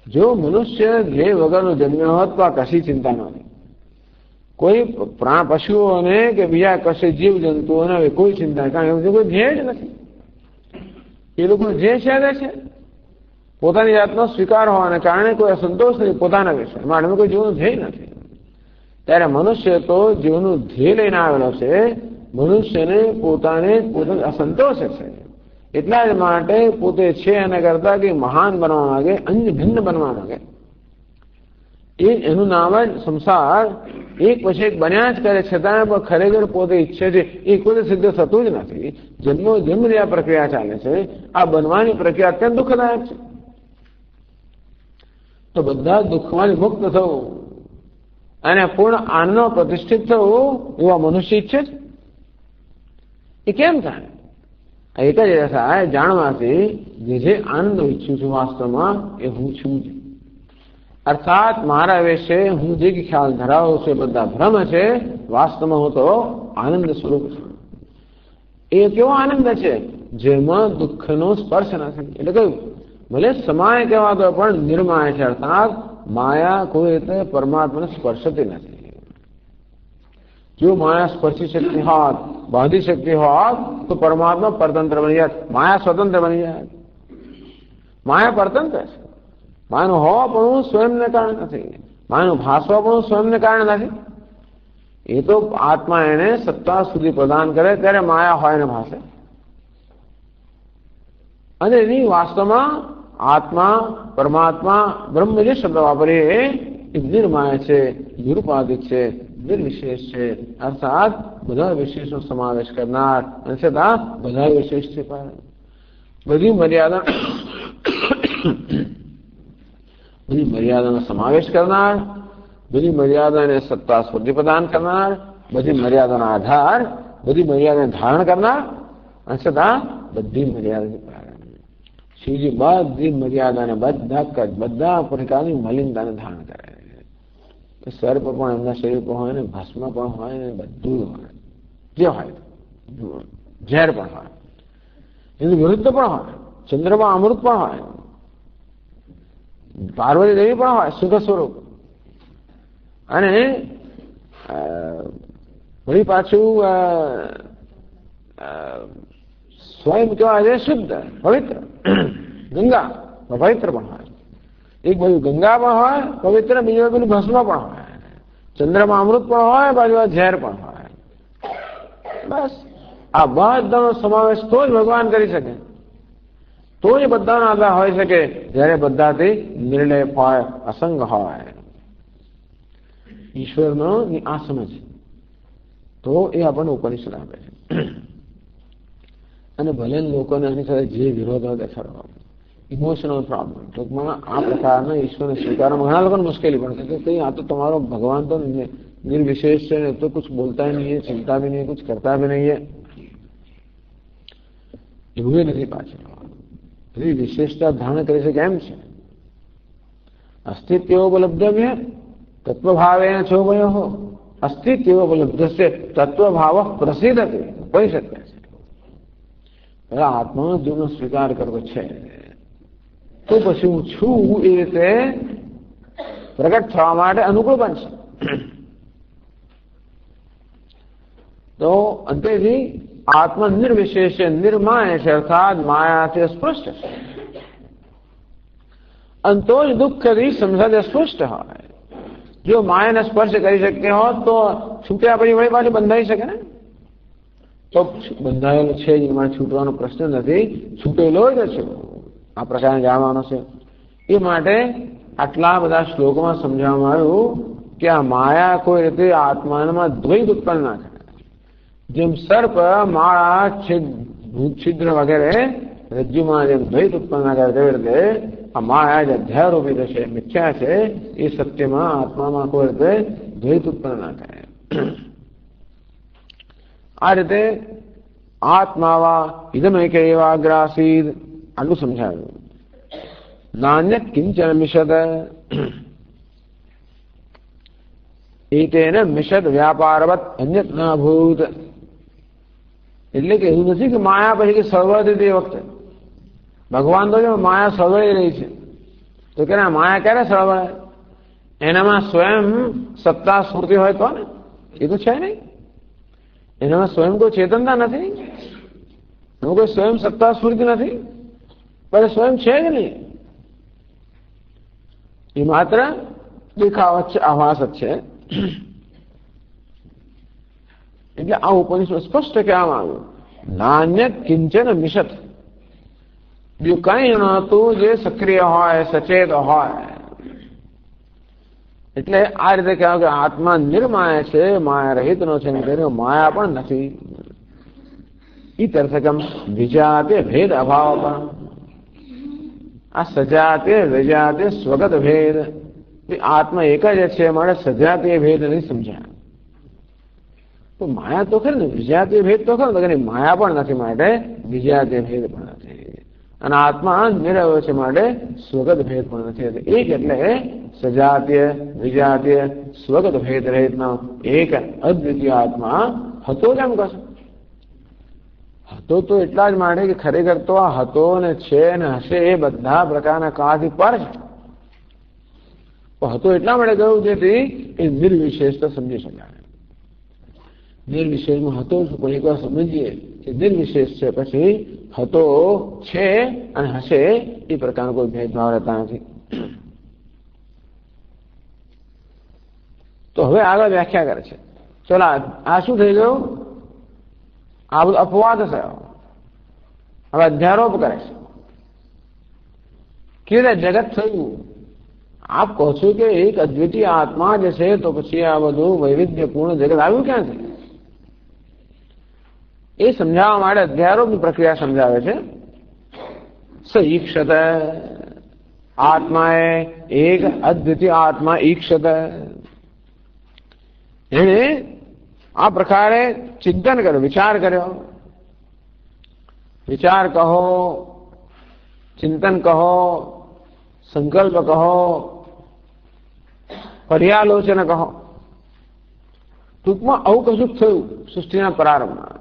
જો મનુષ્ય ધ્યેય વગરનો જન્મ્યો હોત તો આ કશી ચિંતા નહોતી. કોઈ પશુઓને કે બીજા કશે જીવ જંતુઓને હવે કોઈ ચિંતા નહીં, કારણ કે કોઈ ધ્યેય જ નથી. એ લોકો જે છે પોતાની જાતનો સ્વીકાર હોવાને કારણે કોઈ અસંતોષ નથી પોતાના વિશે, માટે કોઈ જીવનું ધ્યેય નથી. ત્યારે મનુષ્ય તો જીવનું ધ્યેય લઈને આવેલો છે. મનુષ્યને પોતાને અસંતોષ છે, એટલા જ માટે પોતે છે એના કરતા કે મહાન બનવા માંગે, અન્ય ભિન્ન બનવા માંગે. એનું નામ જ સંસાર એક પછી એક બન્યા જ કરે, છતાં પણ ખરેખર પોતે ઈચ્છે છે એ કોઈ સિદ્ધ થતું જ નથી. જન્મની આ પ્રક્રિયા ચાલે છે. આ બનવાની પ્રક્રિયા અત્યંત દુઃખદાયક છે. તો બધા દુઃખમાંથી મુક્ત થવું અને પૂર્ણ આનંદ પ્રતિષ્ઠિત થવું એવા મનુષ્ય ઈચ્છે છે. એ કેમ થાય? એક જ થાય જાણવાથી જે આનંદ ઈચ્છું છું વાસ્તવમાં એ હું છું જ. અર્થાત મારા વિશે હું જે ખ્યાલ ધરાવું છું બધા ભ્રમ છે, વાસ્તવમાં હું તો આનંદ સ્વરૂપ છું. એ કેવો આનંદ છે જેમાં દુઃખનો સ્પર્શ નથી. એટલે કહ્યું ભલે સમાય કહેવાતો પણ નિર્માય છે, અર્થાત માયા કોઈ રીતે પરમાત્માને સ્પર્શતી નથી. જો માયા સ્પર્શી શકતી હોત, બાંધી શકતી હોત તો પરમાત્મા પરતંત્ર બની જાય, માયા સ્વતંત્ર બની જાય. માયા પરતંત્ર છે. માયાનું હોવાપણું સ્વયંને કારણે નથી, માયાનું ભાસવાપણું સ્વયંને કારણે નથી. એ તો આત્મા એને સત્તા સુધી પ્રદાન કરે ત્યારે માયા હોય ને ભાસે. અને એની વાસ્તવમાં આત્મા પરમાત્મા બ્રહ્મ જે શબ્દ વાપરીએ એ નિર્માય છે, નિરુપાધિક છે, નિર્વિશેષ છે, અર્થાત બધા વિશેષનો સમાવેશ કરનાર અને છતાં બધા વિશેષ છે. બધી મર્યાદાનો સમાવેશ કરનાર, બધી મર્યાદાને સત્તા સ્ફૂર્તિ પ્રદાન કરનાર, બધી મર્યાદાનો આધાર, બધી મર્યાદાને ધારણ કરનાર અને છતાં બધી મર્યાદા શિવજી બધી મર્યાદાને બધા પ્રકારની મલિનતાને ધારણ કરે. સર્પ પણ એમના શરીર પર હોય ને, ભસ્મ પણ હોય ને, બધું હોય, જે હોય, ઝેર પણ હોય, એનું વિરુદ્ધ પણ હોય, ચંદ્રમાં અમૃત પણ હોય, પાર્વતી દેવી પણ હોય સુખ સ્વરૂપ. અને વળી પાછું સ્વયં કેવા છે શુદ્ધ પવિત્ર. ગંગા પવિત્ર પણ હોય, એક બાજુ ગંગા પણ હોય પવિત્ર, બીજી બાજુ ભસ્મ પણ હોય, ચંદ્રમાં અમૃત પણ હોય, બાજુ ઝેર પણ હોય. બસ આ બધાનો સમાવેશ તો જ ભગવાન કરી શકે, તો જ બધાનો આધાર હોય શકે જયારે બધાથી નિર્લેપ હોય, અસંગ હોય. ઈશ્વરનો આ સમજ તો એ આપણને ઉપનિષદ આપે છે. અને ભલે લોકોને એની સાથે જે વિરોધ હોય દેખાડવા, ઇમોશનલ પ્રોબ્લેમ, ટૂંકમાં આ પ્રકારના ઈશ્વરને સ્વીકારવામાં ઘણા લોકોને મુશ્કેલી પડે કે કઈ આ તો તમારો ભગવાન તો निर्विशेष है, तो कुछ बोलता ही नहीं है, चिंता भी नहीं, कुछ करता भी नहीं है. એવું નથી પાછળ. એવી વિશેષતા ધારણ કરી શકે એમ છે. અસ્તિત્વોપલબ્ધવ્ય તત્વભાવેન છોભયો અસ્તિત્વોપલબ્ધસ્ય તત્વભાવ પ્રસિદ્ધતે કહી શકે છે. આત્માનો જીવનો સ્વીકાર કરવો છે તો પછી હું છું એ રીતે પ્રગટ થવા માટે અનુકૂળ બનશે. તો અંતેથી આત્મા નિર્વિશેષ નિર્માય છે, અર્થાત માયાથી સ્પષ્ટ છે. અને તો જ દુઃખથી સંસાર સ્પષ્ટ હોય. જો માયાને સ્પર્શ કરી શકતે હોત તો છૂટ્યા પછી વળી પાછું બંધાઈ શકે ને. તો બંધાયેલો છે જ, એમાં છૂટવાનો પ્રશ્ન નથી, છૂટેલો જ છે. આ પ્રકારે જાણવાનો છે. એ માટે આટલા બધા શ્લોકોમાં સમજાવવામાં આવ્યું કે આ માયા કોઈ રીતે આત્મામાં દ્વૈત ઉત્પન્ન ના કરે. જેમ સર્પ માળા છિદ્ર વગેરે રજ્જુમાં જેમ દ્વૈત ઉત્પન્ન ના કરે તેવી રીતે આ માયા જે અધ્યારોપિત છે, મિથ્યા છે, એ સત્યમાં આત્મામાં કોઈ રીતે દ્વૈત ઉત્પન્ન ના કરે. આ રીતે આત્માવા ઇદમેક એવાગ્રાસીદ આટલું સમજાવ્યું. નાન્યત કિંચન મિશદ એતેન મિશદ વ્યાપારવત અન્યત ના ભૂત. એટલે કે એવું નથી કે માયા પછી કે સળવળતી તે વખતે ભગવાન તો માયા સળવળી રહી છે તો કે માયા ક્યારે સળવળે? એનામાં સ્વયં સત્તા સ્ફૂર્તિ હોય તો ને, એ તો છે નહીં. એનામાં સ્વયં કોઈ ચેતનતા નથી, એનું કોઈ સ્વયં સત્તા સ્ફૂર્તિ નથી, પણ સ્વયં છે જ નહીં. એ માત્ર દેખાવ છે, આભાસ જ છે. એટલે આ ઉપનિષદ સ્પષ્ટ કહેવામાં આવ્યું નાન્યત કિંચન મિશત. બીજું કઈ નહોતું જે સક્રિય હોય, સચેત હોય. એટલે આ રીતે કહેવાય કે આત્મા નિર્માય છે, માયા રહિત નો છે, માયા પણ નથી. ઈતર્થકમ વિજાતે ભેદ અભાવ પણ આ સજાતે વિજાતે સ્વગત ભેદ. આત્મા એક જ છે, મારે સજાતે ભેદ નથી સમજ્યા. તો માયા તો ખરી ને, વિજાતીય ભેદ તો ખરો ને, માયા પણ નથી માટે વિજાતીય ભેદ પણ નથી. અને આત્મા નિરવય છે માટે સ્વગત ભેદ પણ નથી. એક એટલે સજાતીય વિજાતીય સ્વગત ભેદ રહિતનો એક અદ્વિતીય આત્મા હતો જ એમ કશો. હતો તો એટલા જ માટે કે ખરેખર તો આ હતો ને છે ને હશે એ બધા પ્રકારના કાળથી પર છે. હતો એટલા માટે કહ્યું જેથી એ નિર્વિશેષતા સમજી શકાય. નિર્વિશેષમાં હતો પણ એક વાર સમજીએ કે નિર્વિશેષ છે, પછી હતો છે અને હશે એ પ્રકારનો કોઈ ભેદભાવ રહેતા નથી. તો હવે આગળ વ્યાખ્યા કરે છે. ચલો આ શું થઈ ગયું? આ બધું અપવાદ થયો. હવે અધ્યારોપ કરે છે કે જગત થયું. આપ કહો છો કે એક અદ્વિતીય આત્મા જે છે તો પછી આ બધું વૈવિધ્યપૂર્ણ જગત આવ્યું ક્યાંથી? એ સમજાવવા માટે અધ્યારોપની પ્રક્રિયા સમજાવે છે. સ ઈક્ષત આત્માએ એક અદ્વિતીય આત્મા ઈક્ષત. એને આ પ્રકારે ચિંતન કર્યું, વિચાર કર્યો. વિચાર કહો, ચિંતન કહો, સંકલ્પ કહો, પર્યાલોચન કહો. ટૂંકમાં આવું કશું થયું સૃષ્ટિના પ્રારંભમાં.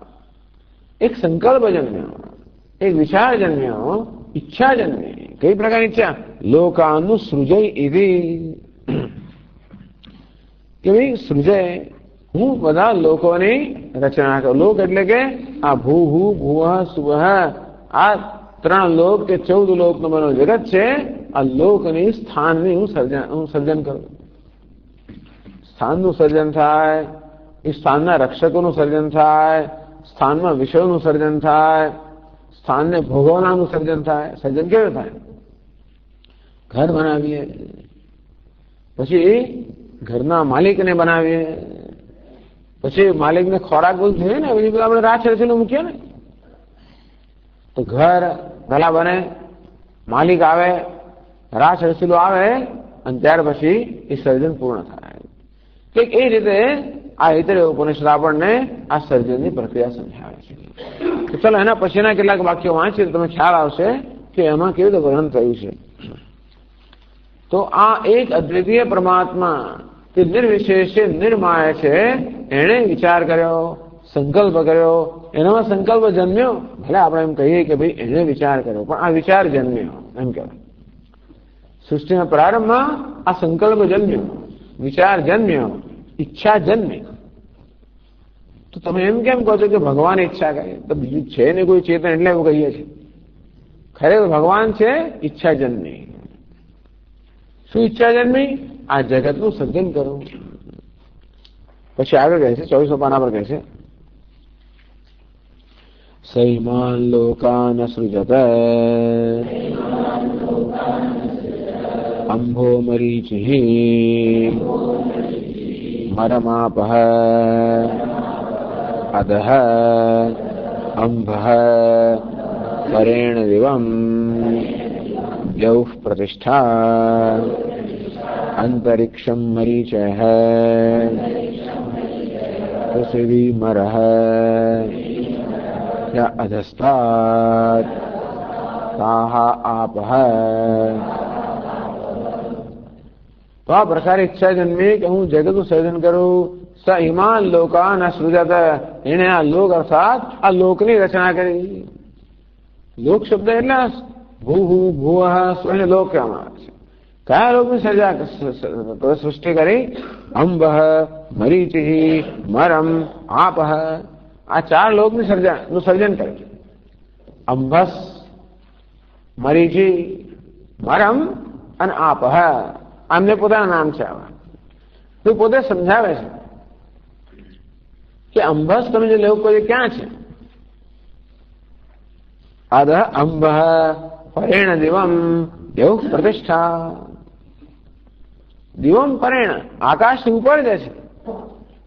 એક સંકલ્પ જન્મ્યો, એક વિચાર જન્મ્યો, ઈચ્છા જન્મી. કઈ પ્રકારની ઈચ્છા? લોકાનું સૃજય એવી કે ભાઈ સૃજય, હું બધા લોકોની રચના કરું. લોક એટલે કે આ ભૂ ભુવ સુવહ, આ 3 લોક કે 14 લોકનો બનેલો જગત છે. આ લોકની સ્થાનની હું સર્જન કરું. સ્થાનનું સર્જન થાય, એ સ્થાનના રક્ષકોનું સર્જન થાય, સ્થાનમાં વિષયોનું સર્જન થાય, સ્થાનને ભોગવનાનું સર્જન થાય. સર્જન કેવું થાય? ઘર બનાવીએ, પછી ઘરના માલિકને બનાવીએ, પછી માલિકને ખોરાક બધું જોઈએ ને, પછી બધું આપણે રાહ રચીને મૂકીએ ને. તો ઘર ભલા બને, માલિક આવે, રાહ રસીલો આવે, અને ત્યાર પછી એ સર્જન પૂર્ણ થાય. કે એ રીતે આ ઇતરે ઉપનિષદ આપણને આ સર્જનની પ્રક્રિયા સમજાવે છે. તો ચાલો એના પછીના કેટલાક વાક્યો વાંચીએ તો તમે ખ્યાલ આવશે કે એમાં કેવી રીતે વર્ણન થયું છે. તો આ એક અદ્વિતીય પરમાત્મા તે નિર્વિશેષ છે, નિર્માય છે. એણે વિચાર કર્યો, સંકલ્પ કર્યો, એનામાં સંકલ્પ જન્મ્યો. ભલે આપણે એમ કહીએ કે ભાઈ એને વિચાર કર્યો, પણ આ વિચાર જન્મ્યો એમ કહેવાય. સૃષ્ટિના પ્રારંભમાં આ સંકલ્પ જન્મ્યો, વિચાર જન્મ્યો, ઈચ્છા જન્મી. તો તમે એમ કેમ કહો છો કે ભગવાન ઈચ્છા કરે? તો બીજું છે ને કોઈ ચેતન એટલે એવું કહીએ છીએ. ખરેખર ભગવાન છે, ઈચ્છા જન્મી. શું ઈચ્છા જન્મી? આ જગતનું સર્જન કરવું. પછી આગળ કહે છે 24 પાના પર કહે છે સૈમાન લોકાન સૃજત अंभो मरीचिः मरमापः अधः अंभः परेण दिवम् द्यौः प्रतिष्ठा अंतरिक्षं मरीचः पृथिवी मरः या अधस्तात् ताः आपः। तो आ प्रकार इच्छा जन्मे कि हूँ जगत को सृजन करूं। स इमान लोकान सृजत, इन्हें आ लोक अर्थात आ लोकनी रचना करी। लोक शब्द એટલે ભૂ ભુવઃ સ્વને લોક કહેવામાં આવે છે। કયા લોકની સૃષ્ટિ કરી? અંબઃ મરીચિ મરમ આપઃ, આ ચાર લોકનું સર્જન કર્યું। અંબસ, મરીચિ, મરમ અને આપઃ, આમને પોતાના નામ છે આવા। તો પોતે સમજાવે છે કે અંબસ તમે જે લોકો ક્યાં છે? अध अंब परेण दिवम देव प्रतिष्ठा। दिवम परेण आकाश થી ઉપર જે છે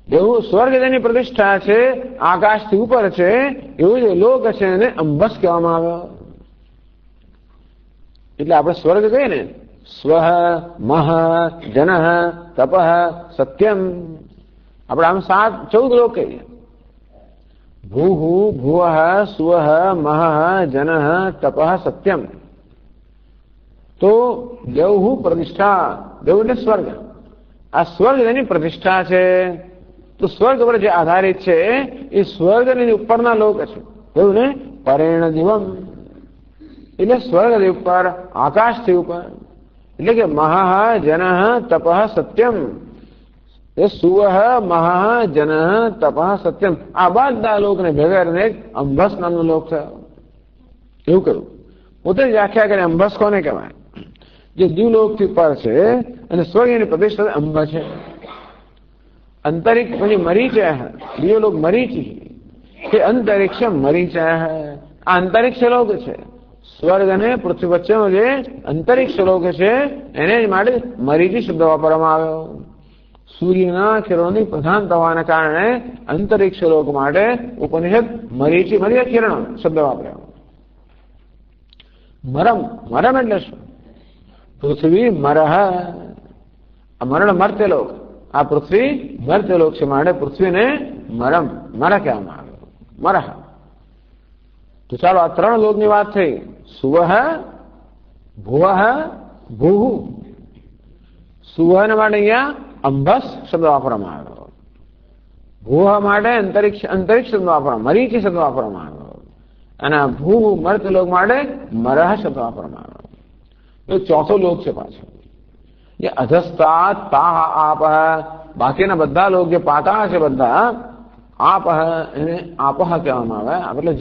એવું સ્વર્ગ જેની પ્રતિષ્ઠા છે, આકાશ થી ઉપર છે એવું જે લોક છે એને અંબસ કહેવામાં આવે। એટલે આપણે સ્વર્ગ કહીએ ને, સ્વઃ મહ જનઃ તપઃ સત્યમ, આપણે આમ 14 લોક કહીએ। भूः भुवः सुवः महः जनः तपः सत्यम। तो देव प्रतिष्ठा, देव એટલે સ્વર્ગ, આ સ્વર્ગ જેની પ્રતિષ્ઠા છે। તો સ્વર્ગ પર જે આધારિત છે એ સ્વર્ગની ઉપરના લોક છે। એવું ને પરેણ દિવમ એટલે સ્વર્ગ ઉપર, આકાશથી ઉપર, એટલે કે મહઃ જનઃ તપઃ સત્યમ। એ સુવઃ મહઃ જનઃ તપઃ સત્યમ, આ બધા લોકને ભેગા કરીને એક અંબસ નામનો લોક છે। એવું કહ્યું, પોતે જ વ્યાખ્યા કરી અંબસ કોને કહેવાય? જે દ્યુલોકથી પર છે અને સ્વર્ગની પ્રતિષ્ઠા અંબ છે। અંતરિક્ષ પછી મરીચય, દ્યુલોક મરીચી કે અંતરિક્ષ મરીચય, આ અંતરિક્ષ લોક છે। સ્વર્ગ અને પૃથ્વી વચ્ચેનો જે અંતરિક્ષ લોક છે એને જ માટે મરીચી શબ્દ વાપરવામાં આવ્યો। સૂર્યના કિરણોની પ્રધાનતા હોવાના કારણે અંતરિક્ષ લોક માટે ઉપનિષદ મરીચી મરીય કિરણ શબ્દ વાપર્યો। મરમ, મરમ એટલે શું? પૃથ્વી મરહ, આ મરણ મર્ત્યલોક, આ પૃથ્વી મર્ત્યલોક છે માટે પૃથ્વીને મરમ, મર કહેવામાં આવે, મરહ। તો ચાલો આ 3 લોકની વાત થઈ। સુવઃ ભુવઃ ભૂઃ, સુવઃ માટે અહીંયા અંબસ શબ્દ વાપરવામાં આવ્યો, ભૂહ માટે અંતરિક્ષ શબ્દ વાપરવામાં, મરીચી શબ્દ વાપરવામાં આવ્યો, અને ભૂ મર્ત્યલોક માટે મરહ શબ્દ વાપરવામાં આવ્યો। તો ચોથો લોક છે પાછો એ અધસ્તાત તાહ આપઃ, બાકીના બધા લોક જે પાતા છે બધા આપઃ, એને આપઃ કહેવામાં આવે। એટલે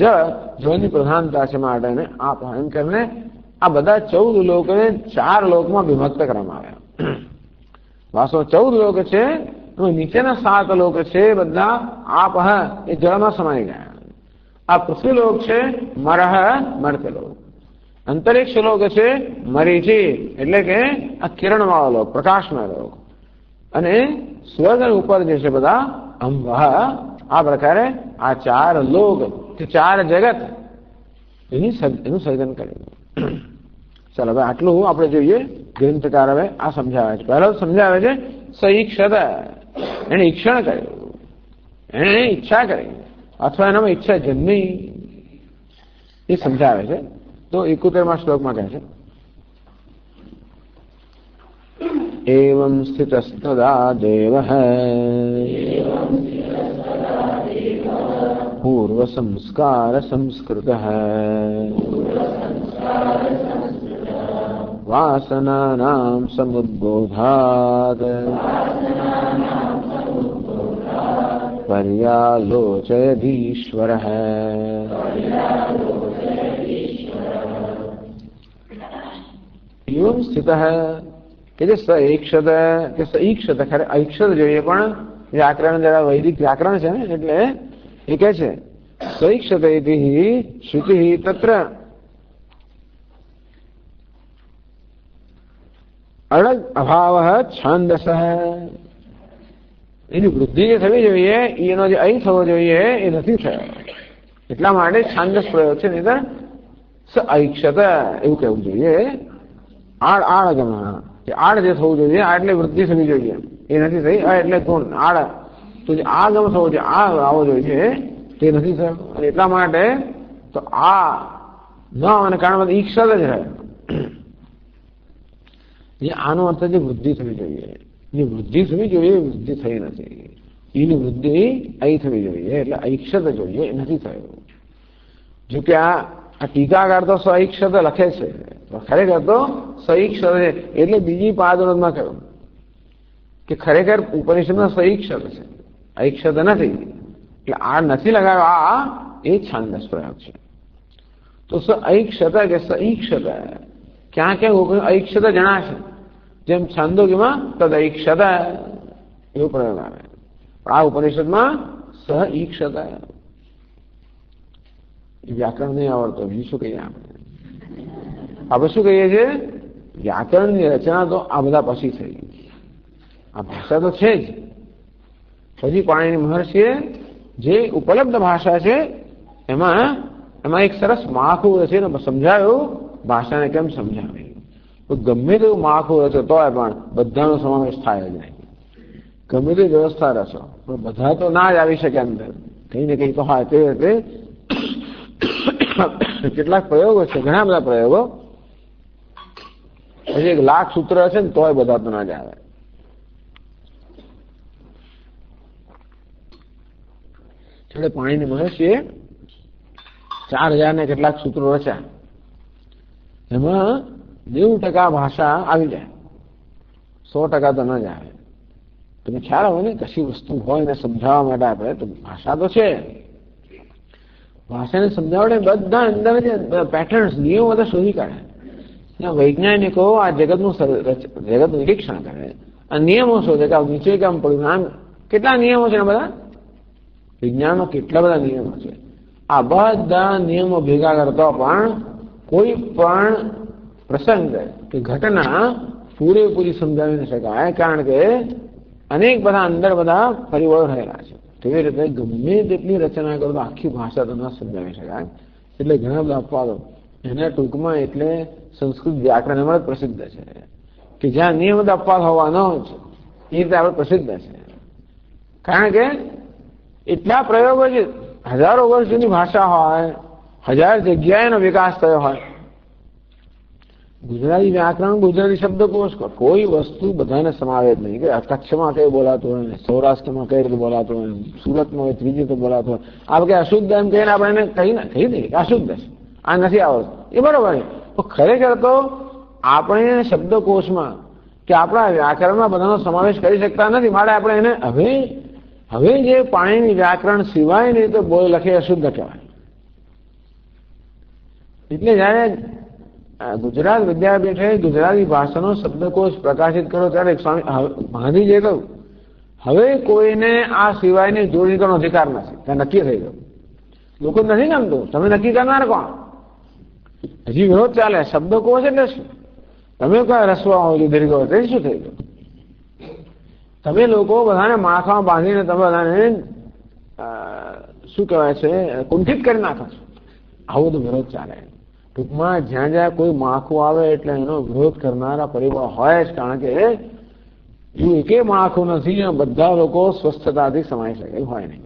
જળની પ્રધાનતા છે માટે એને આપઃ એમ કરીને આ બધા 14 લોકોને 4 લોકમાં વિભક્ત કરવામાં આવ્યા। વાસ્તવ 14 લોક છે, નીચેના 7 લોક છે બધા આપઃ એ જળમાં સમાઈ ગયા। આ પૃથ્વી લોક છે મરહ મર્ત્યલોક, અંતરિક્ષ લોક છે મરીચી એટલે કે આ કિરણવાળો લોક, પ્રકાશમય લોક, અને સ્વર્ગ ઉપર જે છે બધા અંબઃ। આ પ્રકારે આ 4 લોક કે 4 જગત એનું સર્જન કર્યું। ચાલો હવે આટલું આપણે જોઈએ। ગ્રંથકાર હવે આ સમજાવે છે। પહેલા સમજાવે છે સઈક્ષત, એને ઈક્ષણ કર્યું, એને ઈચ્છા કરી અથવા એનામાં ઈચ્છા જન્મી એ સમજાવે છે। તો 71મા શ્લોકમાં કહે છે એવં સ્થિતસ્તદા દેવઃ પૂર્વ સંસ્કાર સંસ્કૃતઃ વાસનાનાં સમુદ્બોધાત પર્યાલોચયધીશ્વરઃ। એવં સ્થિતઃ કે જે સઈક્ષત કે સઈક્ષત, ખરે ઐક્ષત જોઈએ પણ વ્યાકરણ જરા વૈદિક વ્યાકરણ છે ને એટલે એ કહે છે સઈક્ષત ઇતિ શ્રુતિ તત્ર અડગ અભાવ છંદસ, એની વૃદ્ધિ જે થવી જોઈએ એનો જે અહીં થવો જોઈએ એ નથી થયો. એટલા માટે છાંદસ પ્રયોગ છે. નહીં સ ઐક્ષત એવું કહેવું જોઈએ. આડ આડગમ, આડ જે થવું જોઈએ આ એટલે વૃદ્ધિ થવી જોઈએ એ નથી થઈ. એટલે ગુણ આડ તો જે આગમ થવો જોઈએ આ આવો જોઈએ તે નથી થયો. અને એટલા માટે તો આ ન આવવાને કારણે ઈક્ષત જ રહે. આનો અર્થ છે વૃદ્ધિ થવી જોઈએ. એની વૃદ્ધિ થવી જોઈએ, વૃદ્ધિ થઈ નથી. એની વૃદ્ધિ અહીં થવી જોઈએ એટલે ઐક્ષત જોઈએ એ નથી થયું. જો કે આ ટીકાકાર તો સૈક્ષત લખે છે, ખરેખર તો સૈક્ષત છે. એટલે બીજી પાદોમાં કહ્યું કે ખરેખર ઉપનિષદમાં સૈક્ષત છે, ઐક્ષત નથી. એટલે આ નથી લગાવ્યો, આ એ છાંદસ પ્રયોગ છે. તો સ ઐક્ષત કે સૈક્ષત ક્યાં ક્યાં ઐક્ષત જણાશે. જેમ છાંદોગ્યમાં તદ ઐક્ષત એવો પ્રયોગ આવે. પણ આ ઉપનિષદમાં સ ઈક્ષત. વ્યાકરણ નહીં આવડતો, બીજું શું કહીએ આપણે? આપણે શું કહીએ છીએ? વ્યાકરણની રચના તો આ બધા પછી થઈ. આ ભાષા તો છે જ. પછી પાણીની મહર્ષિએ જે ઉપલબ્ધ ભાષા છે એમાં એક સરસ માળખું રચે ને સમજાયું ભાષાને કેમ સમજાવી. તો ગમે તેવું માળખું રચો તોય પણ બધાનો સમાવેશ થાય જ નહીં. ગમે તે વ્યવસ્થા રચો પણ બધા તો ના જ આવી શકે અંદર, કઈ ને કઈ તો હોય. તે રીતે કેટલાક પ્રયોગો છે, ઘણા બધા પ્રયોગો. પછી 1,00,000 સૂત્ર છે ને તોય બધા તો ના જ આવે. એટલે પાણીની મહર્ષિએ 4,000 ને કેટલાક સૂત્રો રચ્યા. એમાં 90% ભાષા આવી જાય, 100% તો ન જ આવે. તમે ખ્યાલ આવે ને કશી વસ્તુ હોય ને સમજાવવા માટે આપણે તો ભાષા તો છે. ભાષાને સમજાવડે બધા અંદર જે પેટર્ન્સ નિયમો બધા શોધી કાઢે. વૈજ્ઞાનિકો આ જગતનું નિરીક્ષણ કરે અને નિયમો શોધે કે નીચે કેમ પડ્યું. આમ કેટલા નિયમો છે બધા વિજ્ઞાનમાં, કેટલા બધા નિયમો છે. આ બધા નિયમો ભેગા કરતો પણ કોઈ પણ પ્રસંગ કે ઘટના પૂરેપૂરી સમજાવી ન શકાય, કારણ કે અનેક બધા અંદર બધા પરિબળો રહેલા છે. તેવી રીતે ગમે તેટલી રચના કરો તો આખી ભાષા તો ન સમજાવી શકાય. એટલે ઘણા બધા અપવાદો એના ટૂંકમાં એટલે સંસ્કૃત વ્યાકરણ એમાં જ પ્રસિદ્ધ છે કે જ્યાં નિયમિત અપવાદ હોવાનો જ એ રીતે આપણે પ્રસિદ્ધ છે. કારણ કે એટલા પ્રયોગો છે, હજારો વર્ષ જૂની ભાષા હોય, 1000 જગ્યાએનો વિકાસ થયો હોય. ગુજરાતી વ્યાકરણ, ગુજરાતી શબ્દકોશ, કોઈ વસ્તુ બધાને સમાવે જ નહીં. કે કચ્છમાં કઈ બોલાતું હોય, સૌરાષ્ટ્રમાં કઈ રીતે બોલાતું હોય, સુરતમાં હોય, ત્રીજી રીતે બોલાતું હોય. આપણે અશુદ્ધ એમ કહીને આપણે એને કહી દઈએ કે અશુદ્ધ છે, આ નથી આવડતું, એ બરોબર છે. તો ખરેખર તો આપણે શબ્દકોશમાં કે આપણા વ્યાકરણમાં બધાનો સમાવેશ કરી શકતા નથી. માટે આપણે એને હવે જે પાણીની વ્યાકરણ સિવાયની રીતે બોલ લખે અશુદ્ધ કહેવાય. એટલે જયારે ગુજરાત વિદ્યાપીઠે ગુજરાતી ભાષાનો શબ્દકોશ પ્રકાશિત કર્યો ત્યારે સ્વામી મહાવીરજીએ કહ્યું હવે કોઈને આ સિવાયની જોડણી કરવાનો અધિકાર નથી. ત્યાં નક્કી થઈ ગયું. લોકો નથી ગમતું, તમે નક્કી કરનાર કોણ? હજી વિરોધ ચાલે. શબ્દકોશ એટલે શું? તમે કયા રસવા હોય દીર્ઘ હોય તે શું થઈ ગયું? તમે લોકો બધાને માળખામાં બાંધીને તમે બધાને શું કહેવાય છે કુંઠિત કરી નાખો છો. આવો બધો વિરોધ ચાલે. ટૂંકમાં જ્યાં જ્યાં કોઈ માળખું આવે એટલે એનો વિરોધ કરનારા પરિબળ હોય જ, કારણ કે એવું એકે માળખું નથી બધા લોકો સ્વસ્થતાથી સમાઈ શકે હોય નહીં.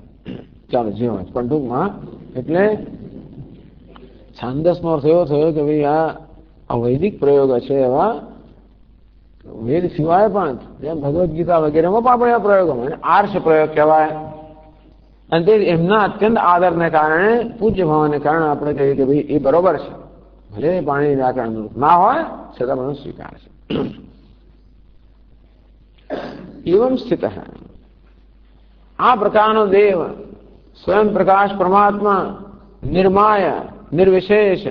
ચાલો જે હોય પણ ટૂંકમાં એટલે છાંદસનો અર્થ એવો થયો કે ભાઈ આ વૈદિક પ્રયોગો છે એવા વેદ સિવાય પણ જેમ ભગવદ્ ગીતા વગેરેમાં પણ આપણે પ્રયોગો આર્ષ પ્રયોગ કહેવાય. અને તે એમના અત્યંત આદરને કારણે પૂજ્ય ભાવને કારણે આપણે કહીએ કે ભાઈ એ બરોબર છે. ભલે પાણી વ્યાકરણ ના હોય છતાં મને સ્વીકાર છે. એવમ સ્થિત આ પ્રકારનો દેવ સ્વયં પ્રકાશ પરમાત્મા નિર્માય નિર્વિશેષ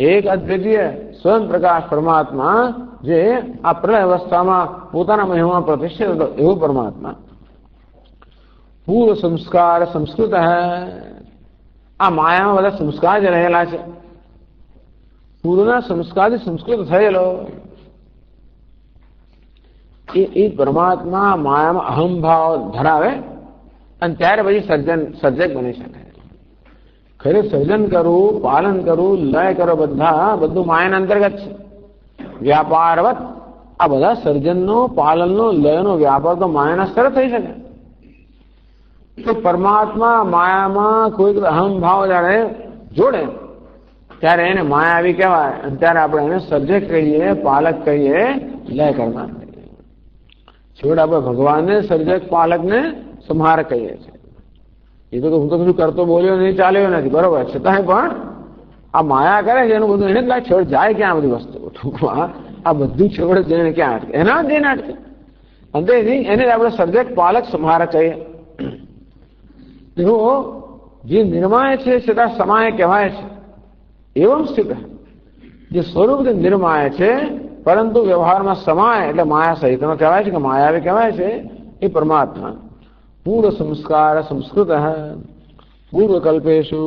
એક અદ્વિતીય સ્વયં પ્રકાશ પરમાત્મા જે આ પ્રલય અવસ્થામાં પોતાના મહિમા પ્રતિષ્ઠિત હતો એવો પરમાત્મા પૂર્વ સંસ્કાર સંસ્કૃત આ માયામાં બધા સંસ્કાર જે રહેલા છે પૂર્વના સંસ્કારથી સંસ્કૃત થયેલો એ પરમાત્મા માયામાં અહમ ભાવ ધરાવે અને ત્યારે પછી સર્જક બની શકે. ખરે સર્જન કરવું, પાલન કરવું, લય કરો, બધું માયાના અંતર્ગત છે. વ્યાપારવત આ બધા સર્જનનો, પાલનનો, લયનો વ્યાપાર તો માયાના સ્તરે થઈ શકે. તો પરમાત્મા માયામાં કોઈ અહમ ભાવ જયારે જોડે ત્યારે એને માયાવી કહેવાય અને ત્યારે આપણે એને સર્જક કહીએ, પાલક કહીએ, લય કરનાર કહીએ. છેવટે આપણે ભગવાનને સર્જક, પાલકને સંહારક કહીએ છીએ. એ તો હું તો કશું કરતો બોલ્યો નહીં, ચાલ્યો નથી, બરોબર, છતાંય પણ આ માયા કરે છે એનું બધું એને જ લાગે છેવટ જાય ક્યાં બધી વસ્તુ. ટૂંકમાં આ બધું છેવટ જઈને ક્યાં અટકે, એના જ જઈને અટકે. અંતે એને જ આપણે સર્જક, પાલક, સંહારક કહીએ. તેઓ જે નિર્માય છે છતાં સમાય કહેવાય છે. એવમ સ્થિત જે સ્વરૂપથી નિર્માય છે પરંતુ વ્યવહારમાં સમાય એટલે માયા સહિતનો કહેવાય છે કે માયાવી કહેવાય છે એ પરમાત્મા. પૂર્વ સંસ્કાર સંસ્કૃત પૂર્વકલ્પેશુ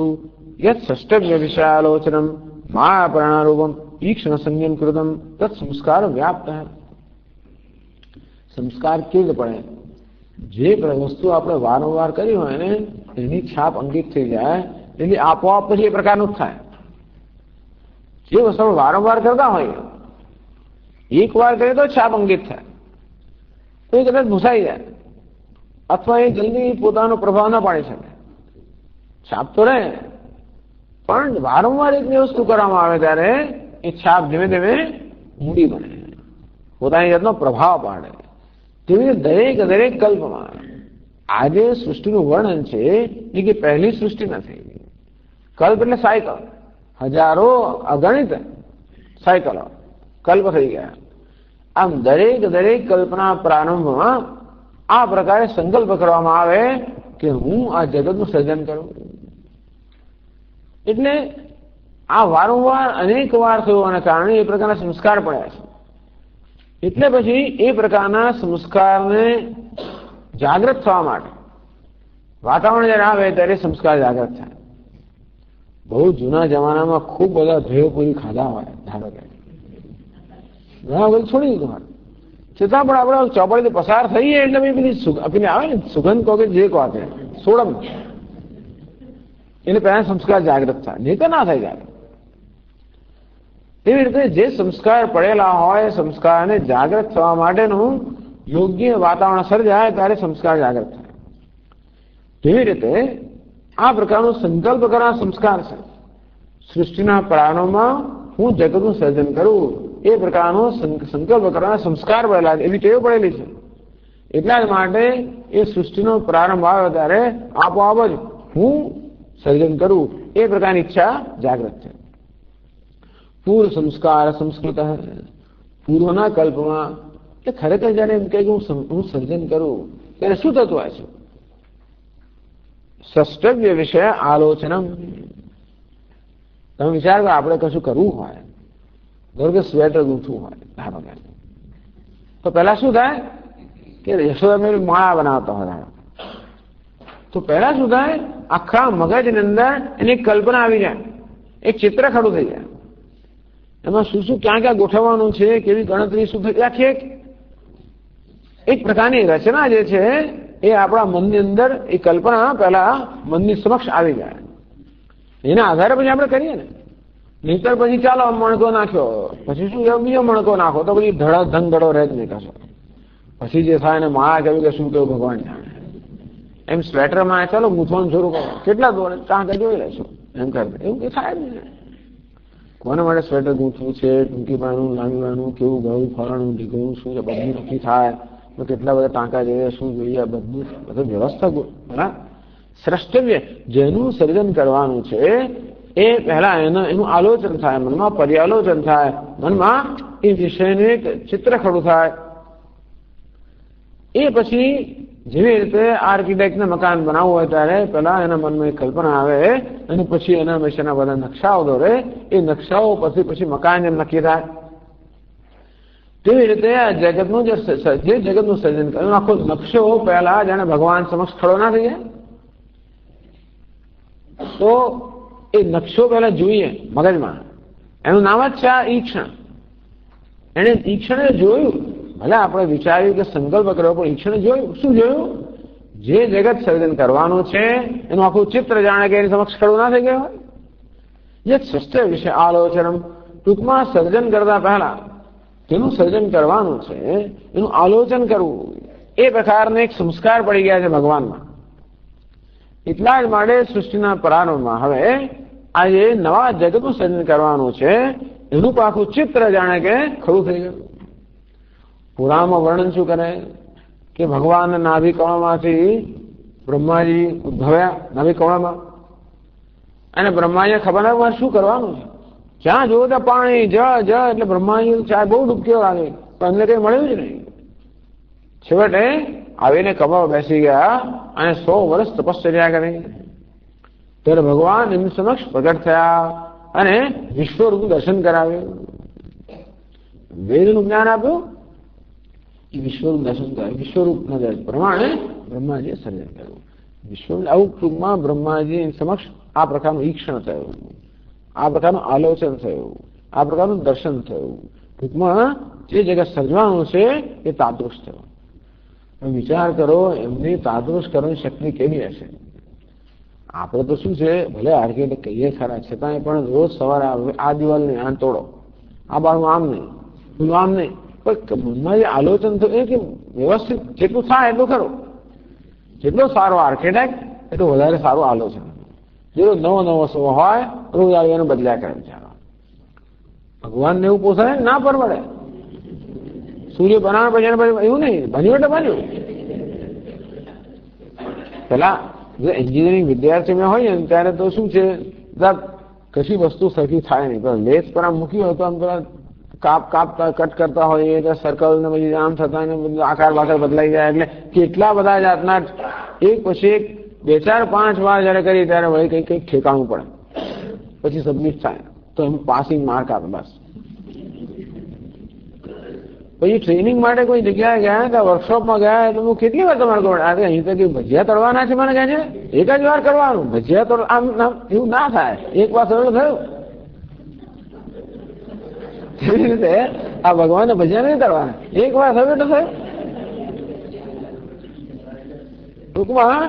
યત ષષ્ટવ્ય વિષયાલોચનમ માયા પ્રાણારૂપમ ઈક્ષણ સંયમ કૃતમ તત્ સંસ્કાર વ્યાપ્ત. સંસ્કાર કેવી રીતે પડે? જે વસ્તુ આપણે વારંવાર કરી હોય ને એની છાપ અંકિત થઈ જાય એટલે આપોઆપ પછી એ પ્રકારનું જ થાય. જે વસ્તુ આપણે વારંવાર કરતા હોઈએ, એક વાર કરીએ તો છાપ અંકિત થાય, તો એ કદાચ ભૂસાઈ જાય અથવા એ જલ્દી પોતાનો પ્રભાવ ના પાડી શકે. છાપ તો રહે પણ વારંવાર એકની વસ્તુ કરવામાં આવે ત્યારે એ છાપ ધીમે ધીમે ઊંડી બને, પોતાની જાતનો પ્રભાવ પાડે. તેવી દરેક કલ્પમાં આજે સૃષ્ટિનું વર્ણન છે એ કે પહેલી સૃષ્ટિ નથી. કલ્પ એટલે સાયકલ, હજારો અગણિત સાયકલો કલ્પ થઈ ગયા. આમ દરેક કલ્પના પ્રારંભમાં આ પ્રકારે સંકલ્પ કરવામાં આવે કે હું આ જગતનું સર્જન કરું. એટલે આ વારંવાર અનેક વાર થવાના કારણે એ પ્રકારના સંસ્કાર પડ્યા છે. એટલે પછી એ પ્રકારના સંસ્કારને જાગૃત થવા માટે વાતાવરણ જયારે આવે ત્યારે સંસ્કાર જાગૃત થાય. બહુ જૂના જમાનામાં ખૂબ બધા ભેળપુરી ખાધા હોય, ધારો કે ઘણા બધું છોડી દીધું હોય, છતાં પણ આપણે ચોપડીથી પસાર થઈએ એટલે પેલી આવે ને સુગંધ કહો કે જે કહો સોડમ, એને પહેલા સંસ્કાર જાગૃત થાય, નહીં તો ના થાય જાગૃત. એવી રીતે જે સંસ્કાર પડેલા હોય સંસ્કારને જાગૃત થવા માટેનું યોગ્ય વાતાવરણ સર્જાય ત્યારે સંસ્કાર જાગૃત થાય. તેવી રીતે આ પ્રકારનો સંકલ્પ કરવા સંસ્કાર છે. સૃષ્ટિના પ્રારંભમાં હું જગતનું સર્જન કરું એ પ્રકારનો સંકલ્પ કરવાના સંસ્કાર પડેલા, એવી ટેવ પડેલી છે. એટલા જ માટે એ સૃષ્ટિનો પ્રારંભ આવ્યો ત્યારે આપોઆપ જ હું સર્જન કરું એ પ્રકારની ઈચ્છા જાગૃત છે. પૂર્વ સંસ્કાર સંસ્કૃત પૂર્વના કલ્પમાં એ ખરેખર જયારે એમ કહે કે હું સર્જન કરું ત્યારે શું થતું હોય છે? ષષ્ટવ્ય વિષય આલોચનમ. તમે વિચાર કરો, આપણે કશું કરવું હોય, ધારો કે સ્વેટર ગૂંથવું હોય, ધારો કે તો પહેલા શું થાય કે યશોદામેરી માળા બનાવતા હોય, તો પહેલા શું થાય આખા મગજની અંદર એની કલ્પના આવી જાય, એક ચિત્ર ખડું થઈ જાય. એમાં શું શું ક્યાં ક્યાં ગોઠવવાનું છે, કેવી ગણતરી શું થઈ, આખી એક પ્રકારની રચના જે છે એ આપણા મનની અંદર એ કલ્પના પહેલા મનની સમક્ષ આવી જાય. એના આધારે પછી આપણે કરીએ ને, નહીતર પછી ચાલો મણકો નાખ્યો પછી શું બીજો મણકો નાખો તો પછી ધંધડો રહે જ નહીં કશો. પછી જે થાય ને માળા કેવું કે શું કેવું ભગવાન જાણે. એમ સ્વેટરમાં ચાલો ગૂંથવાનું શરૂ કરો, કેટલા દોડે ચાંકે જોઈ લેશું એમ કરે, એવું કઈ થાય જ નહીં. કોને માટે સ્વેટર ગૂંથવું છે, ટૂંકી બાનું, લાંબી બાનું, કેવું ગળું, ફરાણું, ઢીકવું, શું છે બધું નક્કી થાય. કેટલા બધા ટાંકા જોઈએ, શું જોઈએ, બધું વ્યવસ્થા બરાબર. સ્રષ્ટવ્ય જેનું સર્જન કરવાનું છે એ પહેલા એનું આલોચન થાય, મનમાં પર્યાલોચન થાય, મનમાં એ વિષયનું એક ચિત્ર ખડું થાય. એ પછી જેવી રીતે આર્કિટેક્ટને મકાન બનાવવું હોય ત્યારે પહેલા એના મનમાં એક કલ્પના આવે અને પછી એના વિશેના બધા નકશાઓ દોરે. એ નકશાઓ પછી મકાન જેમ નક્કી થાય. તેવી રીતે આ જગતનું જે જગતનું સર્જન કર્યું આખો નકશો પહેલા જાણે ભગવાન સમક્ષ ખડો ના થઈ જાય તો એ નકશો પહેલા જોઈએ મગજમાં. એનું નામ જ છે આ ઈક્ષણ. એને ઈક્ષણે જોયું ભલે આપણે વિચાર્યું કે સંકલ્પ કર્યો, પણ ઈક્ષણે જોયું. શું જોયું? જે જગત સર્જન કરવાનું છે એનું આખું ચિત્ર જાણે કે એની સમક્ષ ખડું ના થઈ ગયું હોય. જે સૃષ્ટિ વિશે આલોચન, ટૂંકમાં સર્જન કરતા પહેલા જેનું સર્જન કરવાનું છે એનું આલોચન કરવું, એ પ્રકારને એક સંસ્કાર પડી ગયા છે ભગવાનમાં. એટલા જ માટે સૃષ્ટિના પ્રારંભમાં હવે આ જે નવા જગતનું સર્જન કરવાનું છે એનું આખું ચિત્ર જાણે કે ખરું થઈ ગયું. પુરાણમાં વર્ણન શું કરે કે ભગવાન નાભી કમળમાંથી બ્રહ્માજી ઉદ્ભવ્યા, નાભી કમળમાં, અને બ્રહ્માજીને ખબર ના શું કરવાનું છે. જ્યાં જોયું ત્યાં પાણી, જળ જળ, એટલે બ્રહ્માજી ચાય બહુ ડૂબકીઓ લાગે, પણ એમને કઈ મળ્યું જ નહીં. છેવટે આવીને કમળ બેસી ગયા અને 100 વર્ષ તપશ્ચર્યા કરી. ત્યારે ભગવાન એમની સમક્ષ પ્રગટ થયા અને વિશ્વરૂપનું દર્શન કરાવ્યું, વેદનું જ્ઞાન આપ્યું, એ વિશ્વરૂપ દર્શન કરાવ્યું. વિશ્વરૂપના દર્શન પ્રમાણે બ્રહ્માજીએ સર્જન કર્યું. વિશ્વ આવું ટૂંકમાં બ્રહ્માજી સમક્ષ આ પ્રકારનું ઈક્ષણ થયું, આ પ્રકારનું આલોચન થયું, આ પ્રકારનું દર્શન થયું. ટૂંકમાં જે જગત સર્જવાનું છે એ તાદૃશ થયું. વિચાર કરો એમની તાદૃશ કરવાની શક્તિ કેવી હશે. આપણે તો શું છે, ભલે આર્કિટેક્ટ કહીએ ખરા, છતાંય પણ રોજ સવારે આ દિવાલ નહીં, આ તોડો, આ બાળમાં આમ નહીં, પેલું આમ નહીં, પણ મનમાં જે આલોચન થયું એ કે વ્યવસ્થિત જેટલું થાય એટલું ખરું. જેટલો સારો આર્કિટેક્ટ એટલું વધારે સારું આલોચન. જેટલો નવો નવો શો હોય રોજ આવીને બદલ્યા કરે બિચારો. ભગવાનને એવું પોસાય ના પરવડે. સૂર્ય બનાવવા પછી એવું નહીં, બન્યું એટલે બન્યું. પેલા જો એન્જિનિયરિંગ વિદ્યાર્થીમાં હોય ને ત્યારે તો શું છે, કશી વસ્તુ સરખી થાય નહીં, પણ લેસ પર આમ મૂકી હોય તો આમ પેલા કાપતા કટ કરતા હોય એટલે સર્કલ ને પછી આમ થતા ને આકાર બાકાર બદલાઈ જાય. એટલે કેટલા બધા જાતના એક પછી એક 2, 4, 5 વાર જયારે કરી ત્યારે વળી કંઈક ઠેકાણું પડે, પછી સબમિટ થાય તો એમ પાસિંગ માર્ક આપે બસ. પછી ટ્રેનિંગ માટે કોઈ જગ્યાએ ગયા કે વર્કશોપમાં ગયા તો હું કેટલી વાર તમારે કહું, અહીં તો કે ભજીયા તળવાના છે, મને કહે છે એક જ વાર કરવાનું. ભજીયા તળ આમ એવું ના થાય, એક વાર સરળ થયું. એવી રીતે આ ભગવાનને ભજીયા નહીં તળવાના, એક વાર થયું એટલે થયું. ટૂંકમાં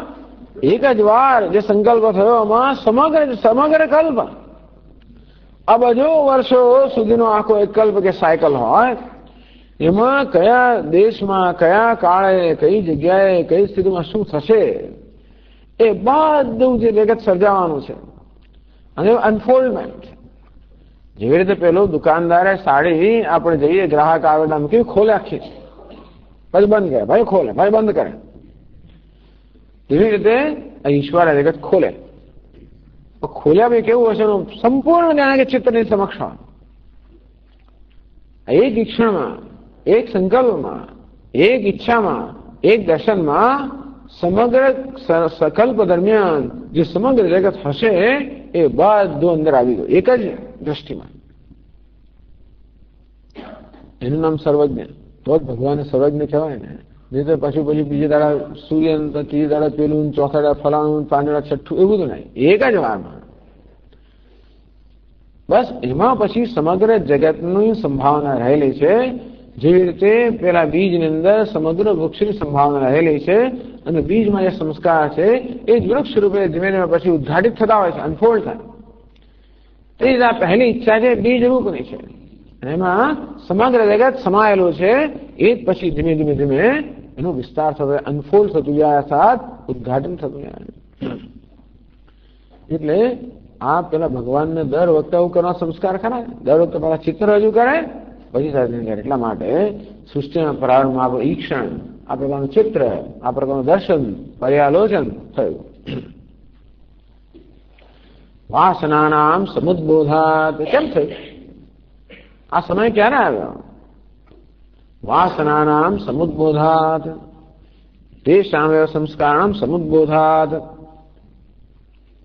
એક જ વાર જે સંકલ્પ થયો એમાં સમગ્ર કલ્પ, આ બધો વર્ષો સુધીનો આખો એક કલ્પ કે સાયકલ હોય, એમાં કયા દેશમાં, કયા કાળે, કઈ જગ્યાએ, કઈ સ્થિતિમાં શું થશે એ બધું જે જગત સર્જાવાનું છે. અને અનફોલ્ડમેન્ટ, જેવી રીતે પેલો દુકાનદારે સાડી આપણે જઈએ ગ્રાહક આવે કેવી ખોલે આખી, પછી બંધ કરે, ભાઈ ખોલે, ભાઈ બંધ કરે. એવી રીતે ઈશ્વર જગત ખોલે. ખોલ્યા ભાઈ કેવું હશે, સંપૂર્ણ જાણે કે ચિત્રની સમક્ષ હોય. એક ઈક્ષણમાં, એક સંકલ્પમાં, એક ઈચ્છામાં, એક દર્શનમાં સમગ્ર સંકલ્પ દરમિયાન જે સમગ્ર જગત હશે એ બધું અંદર આવી ગયું એક જ દ્રષ્ટિમાં. એનું નામ સર્વજ્ઞ. તો જ ભગવાન સર્વજ્ઞ કહેવાય ને. નહીં તો પછી બીજે દાડા સૂર્ય, ત્રીજે દાડા પેલું, ચોથા દાડા ફલાણું, પાંચમા છઠ્ઠું, એવું બધું નહીં, એક જ વારમાં. બસ એમાં પછી સમગ્ર જગતની સંભાવના રહેલી છે. જેવી રીતે પેલા બીજની અંદર સમગ્ર વૃક્ષની સંભાવના રહેલી છે, અને બીજમાં જે સંસ્કાર છે એ જ વૃક્ષ રૂપે ધીમે ધીમે પછી ઉદ્ઘાટિત થતા હોય છે, અનફોલ્ડ થાય. એ જ આ પહેલી ઈચ્છા છે બીજ રૂપની છે, અને એમાં સમગ્ર જગત સમાયેલું છે. એ જ પછી ધીમે ધીમે ધીમે એનો વિસ્તાર થતો, અનફોલ્ડ થતું જાય, સાથ ઉદ્ઘાટન થતું જાય. એટલે આ પેલા ભગવાનને દર વખતે આવું કરવા સંસ્કાર ખરા, દર વખતે પેલા ચિત્ર રજૂ કરે પછી સર્જન કરે. એટલા માટે સૃષ્ટિના પ્રારંભમાં આપણું ઈક્ષણ, આ પ્રકારનું ચિત્ર, આ પ્રકારનું દર્શન, પર્યાલોચન થયું. વાસનાનામ સમુદ્બોધાત કેમ થયું? આ સમય ક્યારે આવ્યો? વાસનાનામ સમુદ્બોધાત તેષામ સંસ્કારામ સમુદ્બોધાત.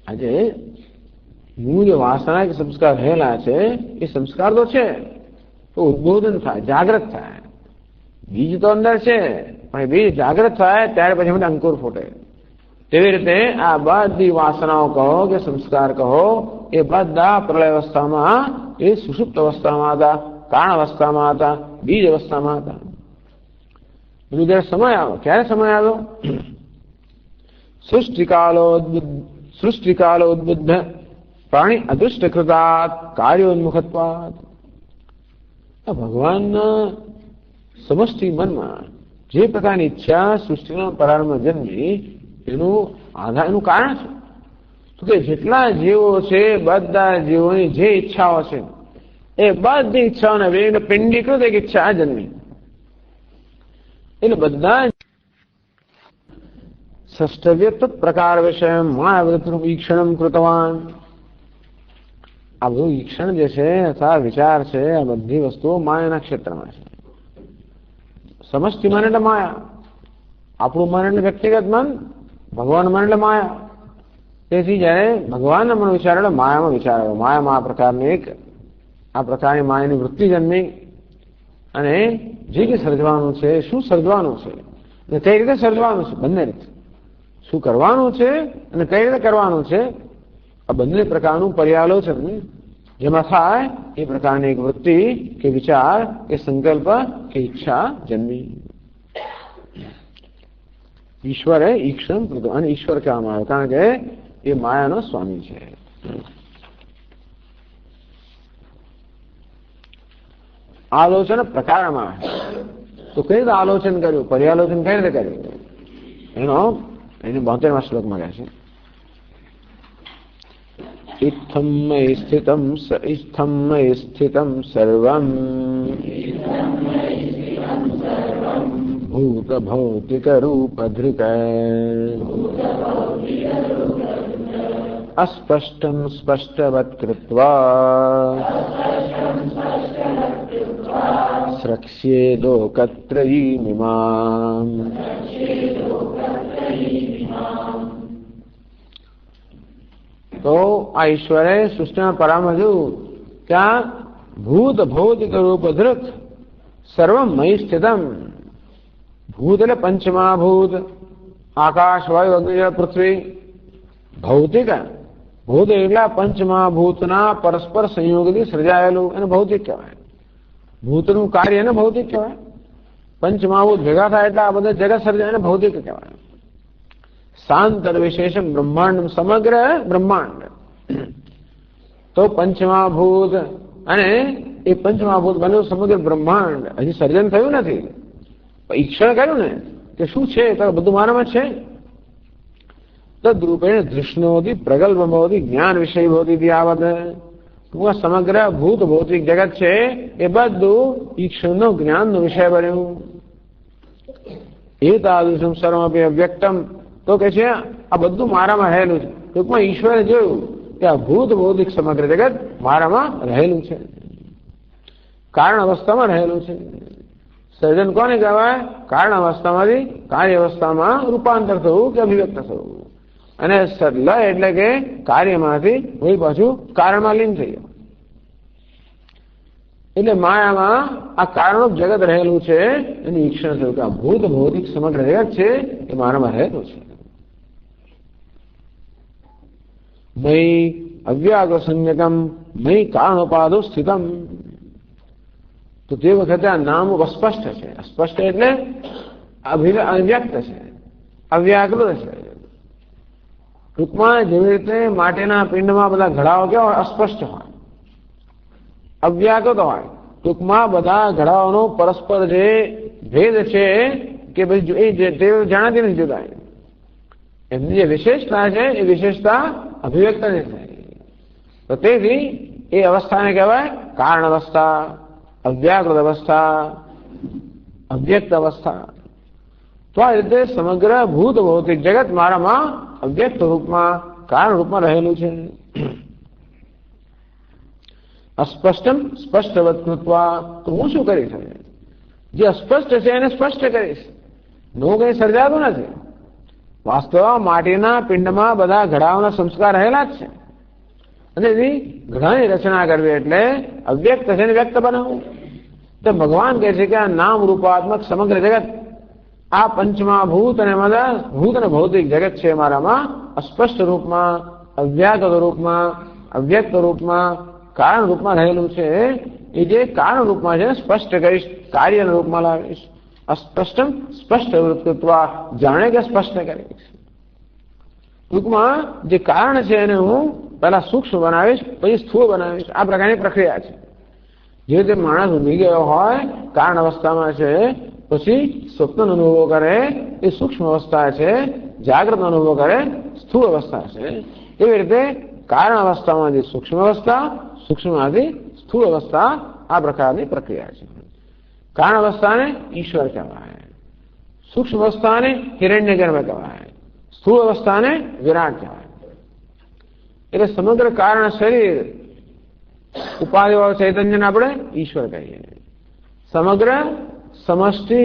આજે મૂળ જે વાસના કે સંસ્કાર રહેલા છે એ સંસ્કાર તો છે, તો ઉદ્બોધન થાય, જાગૃત થાય. બીજ તો અંદર છે, પણ બીજ જાગૃત થાય ત્યારે પછી મને અંકુર ફૂટે. તેવી રીતે આ બધી વાસનાઓ કહો કે સંસ્કાર કહો એ બધા પ્રલય અવસ્થામાં, એ સુષુપ્ત અવસ્થામાં હતા, કારણ અવસ્થામાં હતા, બીજ અવસ્થામાં હતા. બધું જયારે સમય આવ્યો, ક્યારે સમય આવ્યો? સૃષ્ટિકાલો ઉદ્બુદ્ધ પ્રાણી અદૃષ્ટ કૃતાત કાર્યોન્મુખત્વાત. ભગવાનના સમષ્ટિ મનમાં જે પ્રકારની ઈચ્છા સૃષ્ટિના પ્રારંભમાં જન્મી એનું આધાર, એનું કારણ છે તો કે જેટલા જીવો છે બધા જીવોની જે ઈચ્છાઓ છે એ બધી ઈચ્છાઓને પિંડીકૃત એક ઈચ્છા જન્મી. એટલે બધા ષષ્ઠવ્ય પ્રકાર વિષય માયાવૃતનું ઈક્ષણ કૃતવાન. આ બધું ઈક્ષણ જે છે અથવા વિચાર છે આ બધી વસ્તુઓ માયાના ક્ષેત્રમાં છે. સમષ્ટિ મન એટલે માયા, આપણું મન એટલે વ્યક્તિગત મન, ભગવાન મન એટલે માયા. તેથી જયારે ભગવાનના મન વિચાર એટલે માયામાં વિચાર આવ્યો. માયામાં આ પ્રકારની માયાની વૃત્તિ જન્મી અને જે કંઈ સર્જવાનું છે, શું સર્જવાનું છે અને કઈ રીતે સર્જવાનું છે, બંને રીતે શું કરવાનું છે અને કઈ રીતે કરવાનું છે, આ બંને પ્રકારનું પર્યાલોચન જેમાં થાય એ પ્રકારની એક વૃત્તિ કે વિચાર કે સંકલ્પ કે ઈચ્છા જન્મી. ઈશ્વરે ઈક્ષણ કૃતું, અને ઈશ્વર કહેવામાં આવે કારણ કે એ માયાનો સ્વામી છે. આલોચન પ્રકારમાં આવે તો કઈ રીતે આલોચન કર્યું, પર્યાલોચન કઈ રીતે કર્યું એને 72મા શ્લોકમાં કહે છે. ઇત્થમ મયિ સ્થિતમ સર્વમ ભૂત ભૌતિક રૂપધૃક અસ્પષ્ટમ સ્પષ્ટવત કૃત્વા સ્રક્ષ્યે લોકત્રયીમિમામ. તો આ ઈશ્વરે સૃષ્ટિના પરામાં જોયું ત્યાં ભૂત ભૌતિક રૂપ ધૃત સર્વમ મયી સ્થિતમ. ભૂત એટલે પંચમહાભૂત, આકાશ વાયુ અગ્નિ જળ પૃથ્વી. ભૌતિક ભૂત એટલે પંચમહાભૂતના પરસ્પર સંયોગથી સર્જાયેલું એને ભૌતિક કહેવાય. ભૂતનું કાર્ય એને ભૌતિક કહેવાય. પંચમહાભૂત ભેગા થાય એટલે આ બધા જગત સર્જાય એને ભૌતિક કહેવાય. સાંતર વિશેષમ બ્રહ્માંડ, સમગ્ર બ્રહ્માંડ. તો પંચમહાભૂત અને એ પંચમહાભૂત બન્યું સમગ્ર બ્રહ્માંડ. હજી સર્જન થયું નથી, ઈક્ષણ કર્યું ને કે શું છે તો બધું મારામાં છે. તદ્રૂપેણ ધૃષ્ણોથી પ્રગલ્ભમોથી જ્ઞાન વિષય ભવતી આવત. સમગ્ર ભૂત ભૌતિક જગત છે એ બધું ઈક્ષણનો જ્ઞાનનો વિષય બન્યું. એ તાદૃશમ સર્વમપી અવ્યક્તમ. તો કે છે આ બધું મારામાં રહેલું છે. ટૂંકમાં ઈશ્વરે જોયું કે આ ભૂત ભૌતિક સમગ્ર જગત મારામાં રહેલું છે, કારણ અવસ્થામાં રહેલું છે. સર્જન કોને કહેવાય? કારણ અવસ્થામાંથી કાર્ય અવસ્થામાં રૂપાંતર થવું કે અભિવ્યક્ત થવું. અને લય એટલે કે કાર્યમાંથી વળી પાછું કારણમાં લીન થઈ ગયું. એટલે માયામાં આ કારણો જગત રહેલું છે એનું ઈક્ષણ થયું કે આ ભૂત ભૌતિક સમગ્ર જગત છે એ મારામાં રહેલું છે. મયી અવ્યાગ સંજ્ઞકમ મયી કારણોપાદો સ્થિતમ. તો તે વખતે આ નામ અસ્પષ્ટ છે. અસ્પષ્ટ એટલે અવ્યક્ત છે, અવ્યાકૃત છે. ટૂંકમાં જેવી રીતે માટીના પિંડમાં બધા ઘડાઓ કેવા હોય, અસ્પષ્ટ હોય, અવ્યાકૃત હોય. ટૂંકમાં બધા ઘડાઓનો પરસ્પર જે ભેદ છે કે ભાઈ તે જાણાતી નથી જુદા. એમની જે વિશેષતા છે એ વિશેષતા અભિવ્યક્ત નથી થાય. તો તેથી એ અવસ્થાને કહેવાય કારણ અવસ્થા, અવ્યાકૃત અવસ્થા, અવ્યક્ત અવસ્થા. તો આ રીતે સમગ્ર ભૂત ભૌતિક જગત મારામાં અવ્યક્ત રૂપમાં કારણ રૂપમાં રહેલું છે. અસ્પષ્ટમ સ્પષ્ટવત કૃત્વા. તો હું શું કરીશ? જે અસ્પષ્ટ છે એને સ્પષ્ટ કરીશ. નવું કંઈ સર્જાતું નથી. વાસ્તવમાં માટીના પિંડમાં બધા ઘડાઓના સંસ્કાર રહેલા જ છે અને એની ઘડાની રચના કરવી એટલે અવ્યક્ત છે ને વ્યક્ત બનાવવું. તો ભગવાન કહે છે કે આ નામ રૂપાત્મક સમગ્ર જગત, આ પંચમહાભૂત અને ભૂત અને ભૌતિક જગત છે મારામાં અસ્પષ્ટ રૂપમાં, અવ્યાકૃત રૂપમાં, અવ્યક્ત રૂપમાં, કારણ રૂપમાં રહેલું છે. એ જે કારણ રૂપમાં છે સ્પષ્ટ કરીશ, કાર્યના રૂપમાં લાવીશ. અસ્પષ્ટમ સ્પષ્ટ વૃત્તત્વા, જાણે કે સ્પષ્ટ કરે. ટૂંકમાં જે કારણ છે એને હું પહેલા સૂક્ષ્મ બનાવીશ, પછી સ્થૂળ બનાવીશ. આ પ્રકારની પ્રક્રિયા છે. જે રીતે માણસ ઊંઘી ગયો હોય, કારણ અવસ્થામાં છે, પછી સ્વપ્ન અનુભવો કરે, એ સૂક્ષ્મ અવસ્થા છે. જાગ્રત અનુભવ કરે, સ્થૂળ અવસ્થા છે. એવી રીતે કારણ અવસ્થામાંથી સૂક્ષ્મ અવસ્થા, સૂક્ષ્મમાંથી સ્થૂળ અવસ્થા, આ પ્રકારની પ્રક્રિયા છે. કારણ અવસ્થાને ઈશ્વર કહેવાય, સૂક્ષ્મ અવસ્થાને હિરણ્યગર્ભ કહેવાય, સ્થૂળ અવસ્થાને વિરાટ કહેવાય. એટલે સમગ્ર કારણ શરીર ઉપાધિવાળું ચૈતન્યને આપણે ઈશ્વર કહીએ. સમગ્ર સમષ્ટિ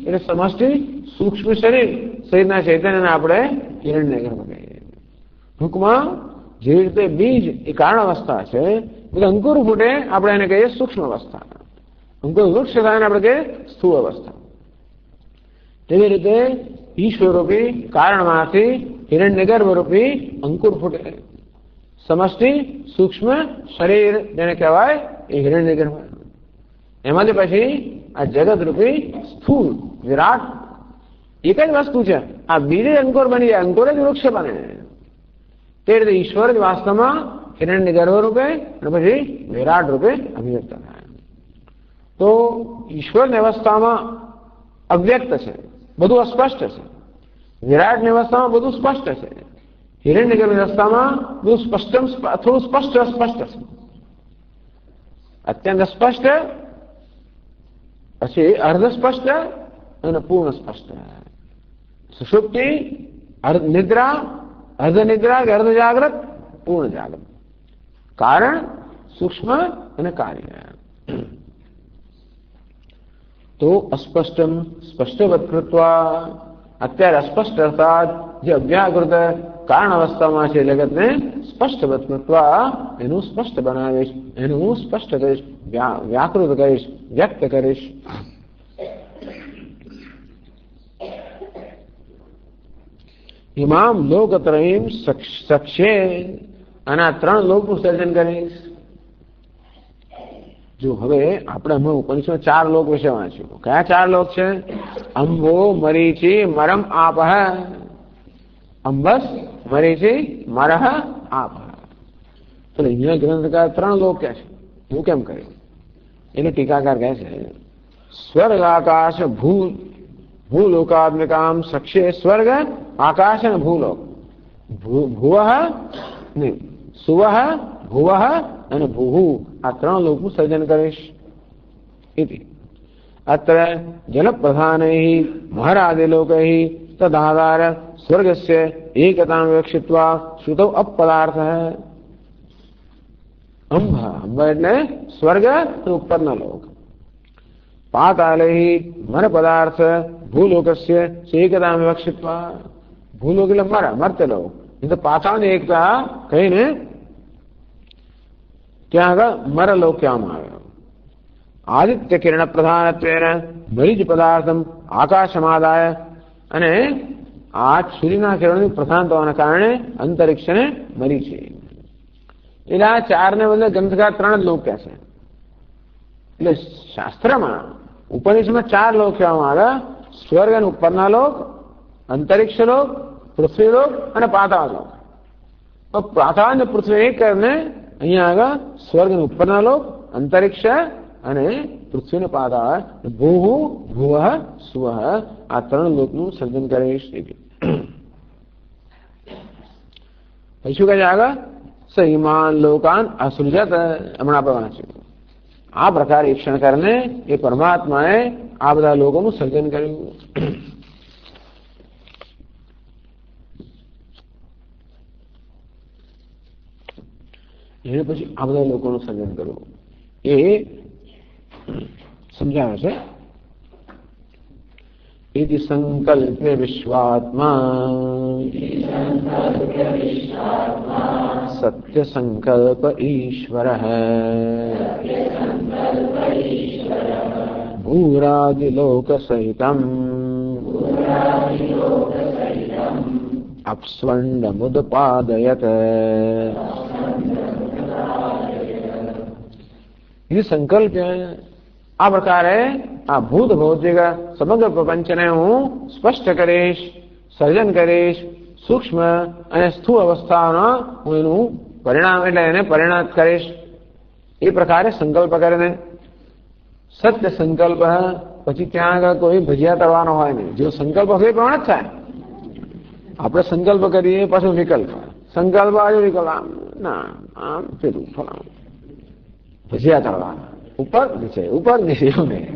એટલે સમષ્ટિ સૂક્ષ્મ શરીર સહિતના ચૈતન્યને આપણે હિરણ્યગર્ભ કહીએ. ટૂંકમાં જેવી રીતે બીજ એ કારણ અવસ્થા છે, એટલે અંકુર ફૂટે આપણે એને કહીએ સૂક્ષ્મ અવસ્થા, અંકુર વૃક્ષ થાય આપણે કહીએ સ્થૂળ અવસ્થા. તેવી રીતે ઈશ્વરરૂપી કારણમાંથી હિરણ્યગર્ભ રૂપી અંકુર ફૂટે. સમષ્ટિ સૂક્ષ્મ શરીર જેને કહેવાય એ હિરણ્યગર્ભ. એમાંથી પછી આ જગત રૂપી સ્થૂળ વિરાટ એક જ વસ્તુ છે. આ બીજે અંકુર બની જાય, અંકુર જ વૃક્ષ બને. તે રીતે ઈશ્વર જ વાસ્તવમાં હિરણ્યગર્ભ રૂપે અને પછી વિરાટ રૂપે અભિવ્યક્ત થાય. તો ઈશ્વરની અવસ્થામાં અવ્યક્ત છે, બધું અસ્પષ્ટ છે. વિરાટની અવસ્થામાં બધું સ્પષ્ટ છે. હિરણ્યગર્ભની અવસ્થામાં બધું સ્પષ્ટમ થોડું સ્પષ્ટ અસ્પષ્ટ છે. અત્યંત સ્પષ્ટ, પછી અર્ધ સ્પષ્ટ અને પૂર્ણ સ્પષ્ટ. સુષુપ્તિ, નિદ્રા, અર્ધ નિદ્રા કે અર્ધ જાગ્રત, પૂર્ણ જાગ્રત. કારણ સૂક્ષ્મ અને કાર્ય. તો અસ્પષ્ટમ સ્પષ્ટવત કૃત્વા, અત્યારે અસ્પષ્ટ અર્થાત જે અવ્યાકૃત કારણ અવસ્થામાં છે જગતને સ્પષ્ટવત કૃત્વા, એનું સ્પષ્ટ બનાવીશ, એનું હું સ્પષ્ટ કરીશ, વ્યાકૃત કરીશ, વ્યક્ત કરીશ. ઇમામ લોકત્રયીમ સક્ષે, અને આ ત્રણ લોકનું સર્જન કરીશ. જો હવે આપણે હમણાં ઉપનિષદમાં ચાર લોક વિશે વાંચ્યું. કયા ચાર લોક છે? અંબો, મરીચી, મરમ, આપહ. અંબસ, મરીચી, મરહ, આપહ. તો અહીંયા ગ્રંથકાર ત્રણ લોક કહે છે. હું કેમ કર્યું? એને ટીકાકાર કહે છે સ્વર્ગ આકાશ ભૂલોકાત્મિકામ સક્ષે. સ્વર્ગ, આકાશ અને ભૂલોક. ભુવઃ નહીં, સુવઃ, ભુવઃ અને ભૂહુ, આ ત્રણ લોકનું સર્જન કરીશ. અત્ર જલપ્રધાનૈ મહરાદિલોકૈ તદાધાર સ્વર્ગસ્ય એકતાં વિવક્ષિત્વા શ્રુતૌ અપદાર્થ. અંબ, અંબ એટલે સ્વર્ગ ઉપરના લોક. પાતાલૈ મર પદાર્થ ભૂલોકસ્ય એકતાં વિવક્ષિત્વા. ભૂલોક એટલે મર્ત્ય લોક. એ તો પાતાળની એકતા કહીને ત્યાં આગળ મરલોક કહેવામાં આવ્યો. આદિત્ય કિરણ પ્રધાનત્વેન મરીજ પદાર્થમ આકાશમાદાય, અને આ સૂર્યના કિરણની પ્રધાનતા હોવાના કારણે અંતરિક્ષને મરી છે. એટલે આ ચારને બદલે ગ્રંથકાર ત્રણ જ લોક કહે છે. એટલે શાસ્ત્રમાં ઉપનિષદમાં ચાર લોક કહેવામાં આવ્યા: સ્વર્ગ અને ઉપરના લોક, અંતરિક્ષ લોક, પૃથ્વી લોક અને પાતાળ લોક. તો પાતાળ અને પૃથ્વી એક કરીને અહીંયા આગળ સ્વર્ગ ઉપરના લોક, અંતરિક્ષ અને પૃથ્વીને પાતાળ, ભૂહુ, ભુવઃ, સુવઃ, આ ત્રણ લોકનું સર્જન કરીશ. પછી શું કહે છે આગળ? સહિમાન લોકાન અસૃજત. હમણાં આપણે વાંચ્યું. આ પ્રકારે ઈક્ષણ કરીને એ પરમાત્માએ આ બધા લોકોનું સર્જન કર્યું. એને પછી આ બધા લોકોનું સર્જન કરવું એ સમજાવે છે. इति संकल्प्य विश्वात्मा सत्य संकल्प ईश्वर भूरादिलोक सहितम अपस्वंडमुदपादयत. ये संकल्प है આ પ્રકારે આ ભૂત ભૌતિક સમગ્ર પ્રપંચને હું સ્પષ્ટ કરીશ, સર્જન કરીશ, સૂક્ષ્મ અને સ્થૂળ અવસ્થાનો હું એનું પરિણામ એટલે એને પરિણત કરીશ. એ પ્રકારે સંકલ્પ કરીને સત્ય સંકલ્પ. પછી ત્યાં આગળ કોઈ ભજીયા તળવાનો હોય નહીં. જો સંકલ્પ હોય એ પ્રમાણે જ થાય. આપણે સંકલ્પ કરીએ પાછું વિકલ્પ, સંકલ્પ બાજુ વિકલ્પ, આમ ના આમ પેલું ફલાણું ભજીયા તળવાના ઉપર નીચે ઉપર નીચે એવું નહીં.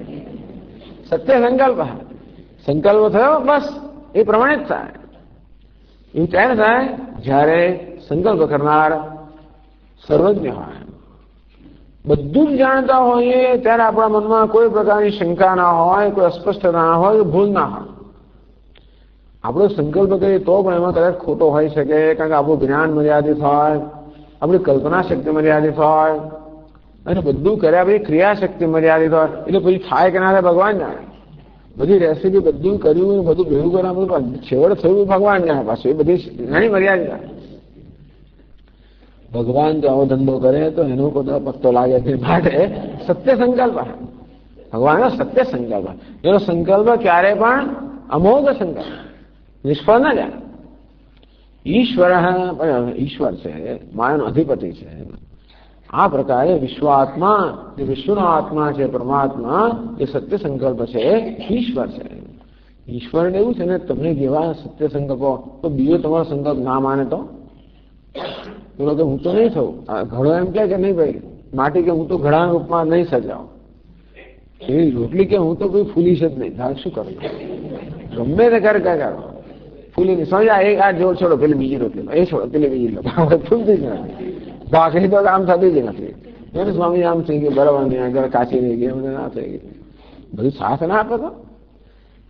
સત્ય સંકલ્પ, સંકલ્પ થયો બસ એ પ્રમાણે જ થાય. એવું ત્યારે થાય જ્યારે સંકલ્પ કરનાર સર્વજ્ઞ હોય, બધું જ જાણતા હોઈએ ત્યારે આપણા મનમાં કોઈ પ્રકારની શંકા ના હોય, કોઈ અસ્પષ્ટતા ના હોય, ભૂલ ના હોય. આપણો સંકલ્પ કરીએ તો પણ એમાં કદાચ ખોટો હોઈ શકે, કારણ કે આપણું જ્ઞાન મર્યાદિત હોય, આપણી કલ્પના શક્તિ મર્યાદિત હોય, અને બધું કર્યા પછી ક્રિયા શક્તિ મર્યાદિત હોય. એટલે પછી થાય કે ના થાય ભગવાન જાણે. બધી રેસીપી બધું કર્યું, બધું ભેગું કરવા બધું છેવટે થયું ભગવાન જાણે. પાછું એ બધી ઘણી મર્યાદિત. ભગવાન જો આવો ધંધો કરે તો એનો કોઈ પત્તો લાગે છે. માટે સત્ય સંકલ્પ, ભગવાનનો સત્ય સંકલ્પ, એનો સંકલ્પ ક્યારે પણ અમોઘ સંકલ્પ, નિષ્ફળ ના જાય. ઈશ્વર ઈશ્વર છે, માયાનો અધિપતિ છે. આ પ્રકારે વિશ્વાત્મા, જે વિશ્વનો આત્મા છે પરમાત્મા, એ સત્ય સંકલ્પ છે, ઈશ્વર છે. ઈશ્વરને એવું છે ને, તમને જેવા સત્ય સંકલ્પો, તો બીજો તમારો સંકલ્પ ના માને તો પેલો કે હું તો નહીં થવું. ઘડો એમ કે નહીં ભાઈ માટી કે હું તો ઘડાના રૂપમાં નહીં સજાવ. એવી રોટલી કે હું તો કોઈ ફૂલીશ જ નહીં. શું કરું? ગમે તે કરે કરો ફૂલી નહીં. સમજા એક આ જોડ છોડો, પેલી બીજી રોટલી એ છોડો, પેલી બીજી લો, ફૂલતી જ નથી. બાકી તો આમ થતી જ નથી. એને સ્વામી આમ થઈ ગયું, બરાબર નહીં, આગળ કાચી રહી ગઈ, બધું ના થઈ ગયું. બધું સાથ ના આપે તો,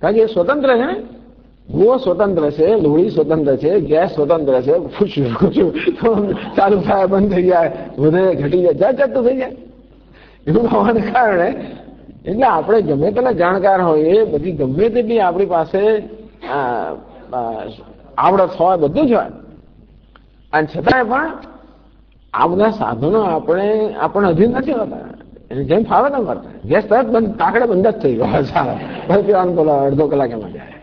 કારણ કે એ સ્વતંત્ર છે ને. ભૂવો સ્વતંત્ર છે, લોહી સ્વતંત્ર છે, ગેસ સ્વતંત્ર છે. પૂછ્યું ચાલુ થાય, બંધ થઈ જાય, વધે ઘટી જાય, જાતું થઈ જાય. એવું હોવાને કારણે એટલે આપણે ગમે તેટલા જાણકાર હોઈએ, બધી ગમે તેટલી આપણી પાસે આવડત હોય, બધું જ હોય, અને છતાંય પણ આ બધા સાધનો આપણે અધીન નથી હોતા. એને જેમ ફાવે તેમ કરતા. ગેસ તરત બંધ, કાકડે બંધ જ થઈ ગયો. સારા અડધો કલાક એમાં જાય.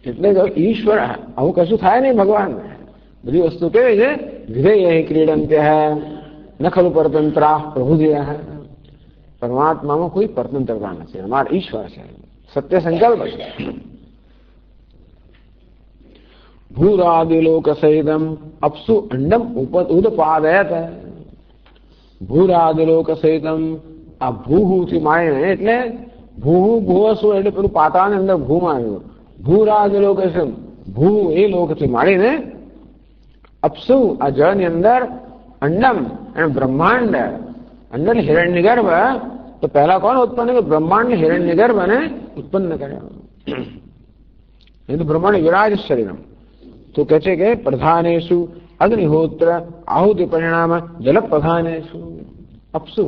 એટલે ઈશ્વર આવું કશું થાય નહીં. ભગવાન બધી વસ્તુ કેવી છે? વિધેય ક્રીડંત્ય ન ખલુ પરતંત્રા પ્રભુજય. પરમાત્મામાં કોઈ પરતંત્રતા નથી. અમારા ઈશ્વર છે, સત્ય સંકલ્પ છે. ભૂરાદિલોક સહિતમ અપસુ અંડમ ઉદપાદયત. ભૂરાદિલોક સહિતમ આ ભૂહુ થી માણીને, એટલે ભૂહુ ભૂવસુ એટલે પેલું પાતાની અંદર ભૂમાં આવ્યું. ભૂરાદિલોક ભૂ એ લોકથી માંડીને અપસુ આ જળની અંદર અંડમ અને બ્રહ્માંડ. અંદર હિરણ્યગર્ભ તો પહેલા કોણ ઉત્પન્ન કર્યું? બ્રહ્માંડ હિરણ્યગર્ભને ઉત્પન્ન કર્યા. એ તો બ્રહ્માંડ વિરાજ શરીરમ. તો કહે છે કે પ્રધાનેશુ અગ્નિહોત્ર આહુતિ પરિણામ જલ પ્રધાનેશુ અપસુ.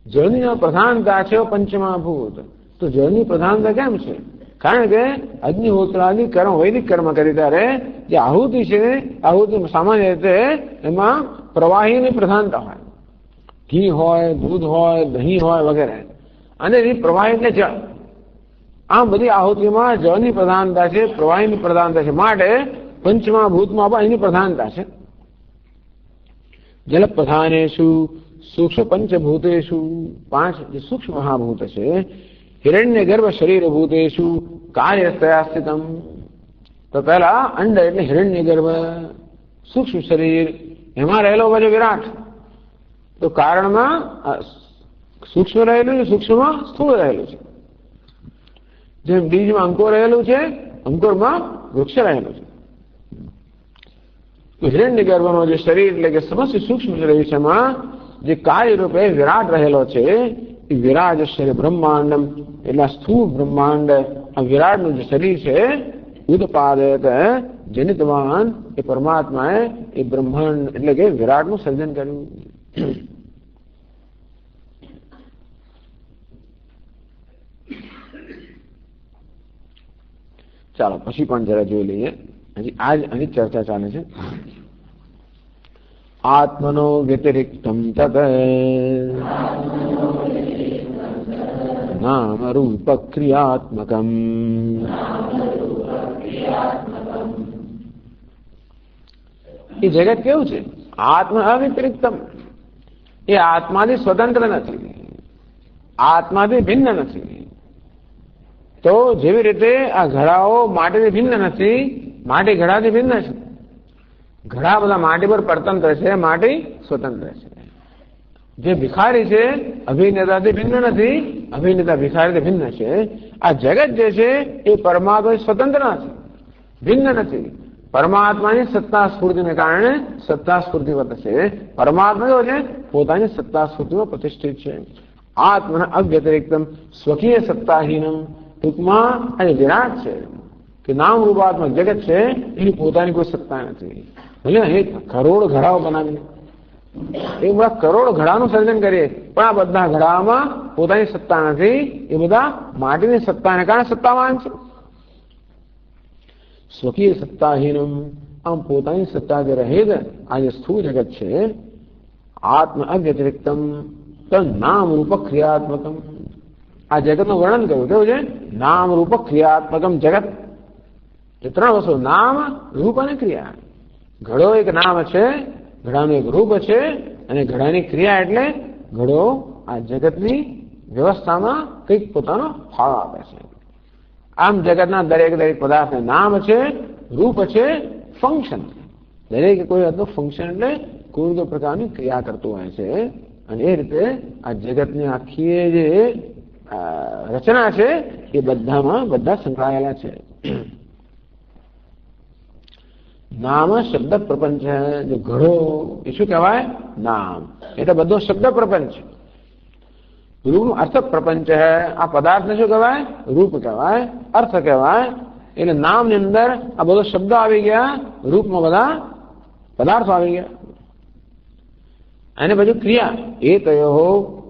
જળની પ્રધાનતા છે પંચમા ભૂત. તો જળની પ્રધાનતા કેમ છે? કારણ કે અગ્નિહોત્રાદિ કર્મ, વૈદિક કર્મ કરી ત્યારે જે આહુતિ છે, આહુતિ સામાન્ય રીતે એમાં પ્રવાહીની પ્રધાનતા હોય. ઘી હોય, દૂધ હોય, દહીં હોય વગેરે, અને એ પ્રવાહી એટલે જળ. આમ બધી આહુતિમાં જળની પ્રધાનતા છે, પ્રવાહીની પ્રધાનતા છે. માટે પંચમા ભૂતમાં પણ એની પ્રધાનતા છે. જલ પ્રધાનેશુ સૂક્ષ્મ પંચભૂતેશુ, 5 જે સૂક્ષ્મ મહાભૂત છે. હિરણ્ય ગર્ભ શરીર ભૂતેશુ કાર્યસ્તયા સ્થિતમ. તો પહેલા અંડ એટલે હિરણ્ય ગર્ભ, સૂક્ષ્મ શરીર, એમાં રહેલો બધો વિરાટ. તો કારણમાં સૂક્ષ્મ રહેલું છે, સૂક્ષ્મમાં સ્થૂળ રહેલું છે. જેમ બીજમાં અંકોર રહેલું છે, અંકોરમાં વૃક્ષ રહેલું છે. તો હિરણ્ય ગર્ભનો જે શરીર એટલે કે સમસ્ત સૂક્ષ્મ શરીર છે, એમાં જે કાર્ય રૂપે વિરાટ રહેલો છે, એ વિરાજ શરીર બ્રહ્માંડમ એટલે સ્થૂળ બ્રહ્માંડ. આ વિરાટનું જે શરીર છે, ઉદપાદક જનિતવાન, એ પરમાત્માએ એ બ્રહ્માંડ એટલે કે વિરાટનું સર્જન કર્યું. ચાલો પછી પણ જરા જોઈ લઈએ. હજી ચર્ચા ચાલે છે. આત્મનો વ્યતિરિક્તમ તત नाम रूप क्रियात्मकम। એ જગત કેવું છે? આત્મા અવ્યતિરિક્તમ. એ આત્માથી સ્વતંત્ર નથી, આત્માથી ભિન્ન નથી. તો જેવી રીતે આ ઘડાઓ માટીથી ભિન્ન નથી, માટી ઘડાથી ભિન્ન છે. ઘડા બધા માટી પર પરતંત્ર છે, માટી સ્વતંત્ર છે. જે ભિખારી છે અભિનેતાથી ભિન્ન નથી, અભિનેતા ભિખારીથી ભિન્ન છે. આ જગત જે છે એ પરમાત્મા સ્વતંત્ર નથી, ભિન્ન નથી. પરમાત્માની સત્તા સ્ફૂર્તિને કારણે સત્તા સ્ફૂર્તિવત છે. પરમાત્મા કેવો છે? પોતાની સત્તા સ્ફૂર્તિમાં પ્રતિષ્ઠિત છે. આત્મના અવ્યતિરિક્તમ સ્વકીય સત્તાહીનમ. ટૂંકમાં આ વિરાટ છે કે નામ રૂપાત્મક જગત છે, એની પોતાની કોઈ સત્તા નથી. ભલે એક કરોડ ઘડાઓ બનાવીએ, એ બધા કરોડ ઘડાનું સર્જન કરીએ, પણ આ બધા ઘડામાં પોતાની સત્તા નથી. એ બધા માટીની સત્તાને કારણે સત્તાવાન છે. સ્વકીય સત્તાહીનમ. આમ પોતાની સત્તા જે રહિત આ જે સ્થૂળ જગત છે, આત્મ અવ્યતિરિક્તમ નામ રૂપ ક્રિયાત્મકમ. આ જગતનું વર્ણન કર્યું. કેવું છે? નામ રૂપ ક્રિયાત્મકમ જગત. એ ત્રણ વસ્તુ: નામ, રૂપ અને ક્રિયા. ઘડો એક નામ છે, ઘડાનું એક રૂપ છે, અને ઘડાની ક્રિયા એટલે ઘડો આ જગતની વ્યવસ્થામાં કંઈક પોતાનો ફાળો આપે છે. આમ જગતના દરેક પદાર્થને નામ છે, રૂપ છે, ફંક્શન. દરેક કોઈ હતું ફંક્શન એટલે કોઈ પ્રકારની ક્રિયા કરતું હોય છે. અને એ રીતે આ જગતની આખી જે રચના છે એ બધામાં બધા સંકળાયેલા છે. નામ શબ્દ પ્રપંચ. જો ઘડો એ શું કહેવાય? નામ. એટલે બધો શબ્દ પ્રપંચ. રૂપ અર્થ પ્રપંચ હે. આ પદાર્થને શું કહેવાય? રૂપ કહેવાય, અર્થ કહેવાય. એટલે નામની અંદર આ બધો શબ્દ આવી ગયા, રૂપમાં બધા પદાર્થો આવી ગયા. અને પછી ક્રિયા. એ તયો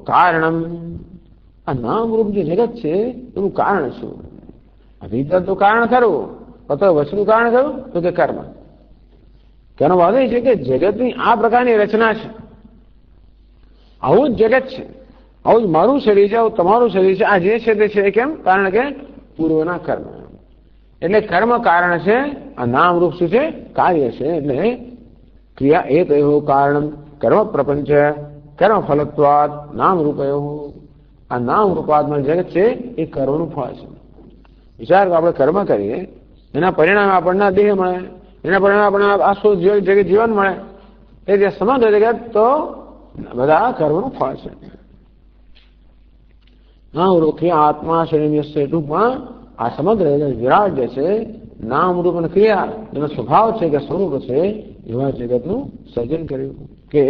કારણમ. આ નામ રૂપ જે જગત છે એનું કારણ શું? ભીતર તો કારણ ખરું, તો વસ્તુનું કારણ ખરું તો કે કર્મ. તેનો વાદ એ છે કે જગતની આ પ્રકારની રચના છે, આવું જ જગત છે, આવું જ મારું શરીર છે, આવું તમારું શરીર છે. આ જે છે તે છે કેમ? કારણ કે પૂર્વના કર્મ. એટલે કર્મ કારણ છે, આ નામ રૂપ શું છે? કાર્ય છે. એટલે ક્રિયા એ તયો કારણ કર્મ પ્રપંચ કર્મ ફલત્વાદ નામ રૂપયો. આ નામ રૂપાત્મક જગત છે એ કર્મનું ફળ છે. વિચાર આપણે કર્મ કરીએ, એના પરિણામે આપણને દેહ મળે, એના પરિણામે આપણને આસુ જીવન મળે. એ જે સમગ્ર જગત તો બધા કર્મનું ફળ છે. નામ રૂપ આત્મા શરીર ટૂંકમાં આ સમગ્ર વિરાટ જે છે નામ રૂપ અને ક્રિયા જેનો સ્વભાવ છે કે સ્વરૂપ છે, એવા જગતનું સર્જન કર્યું કે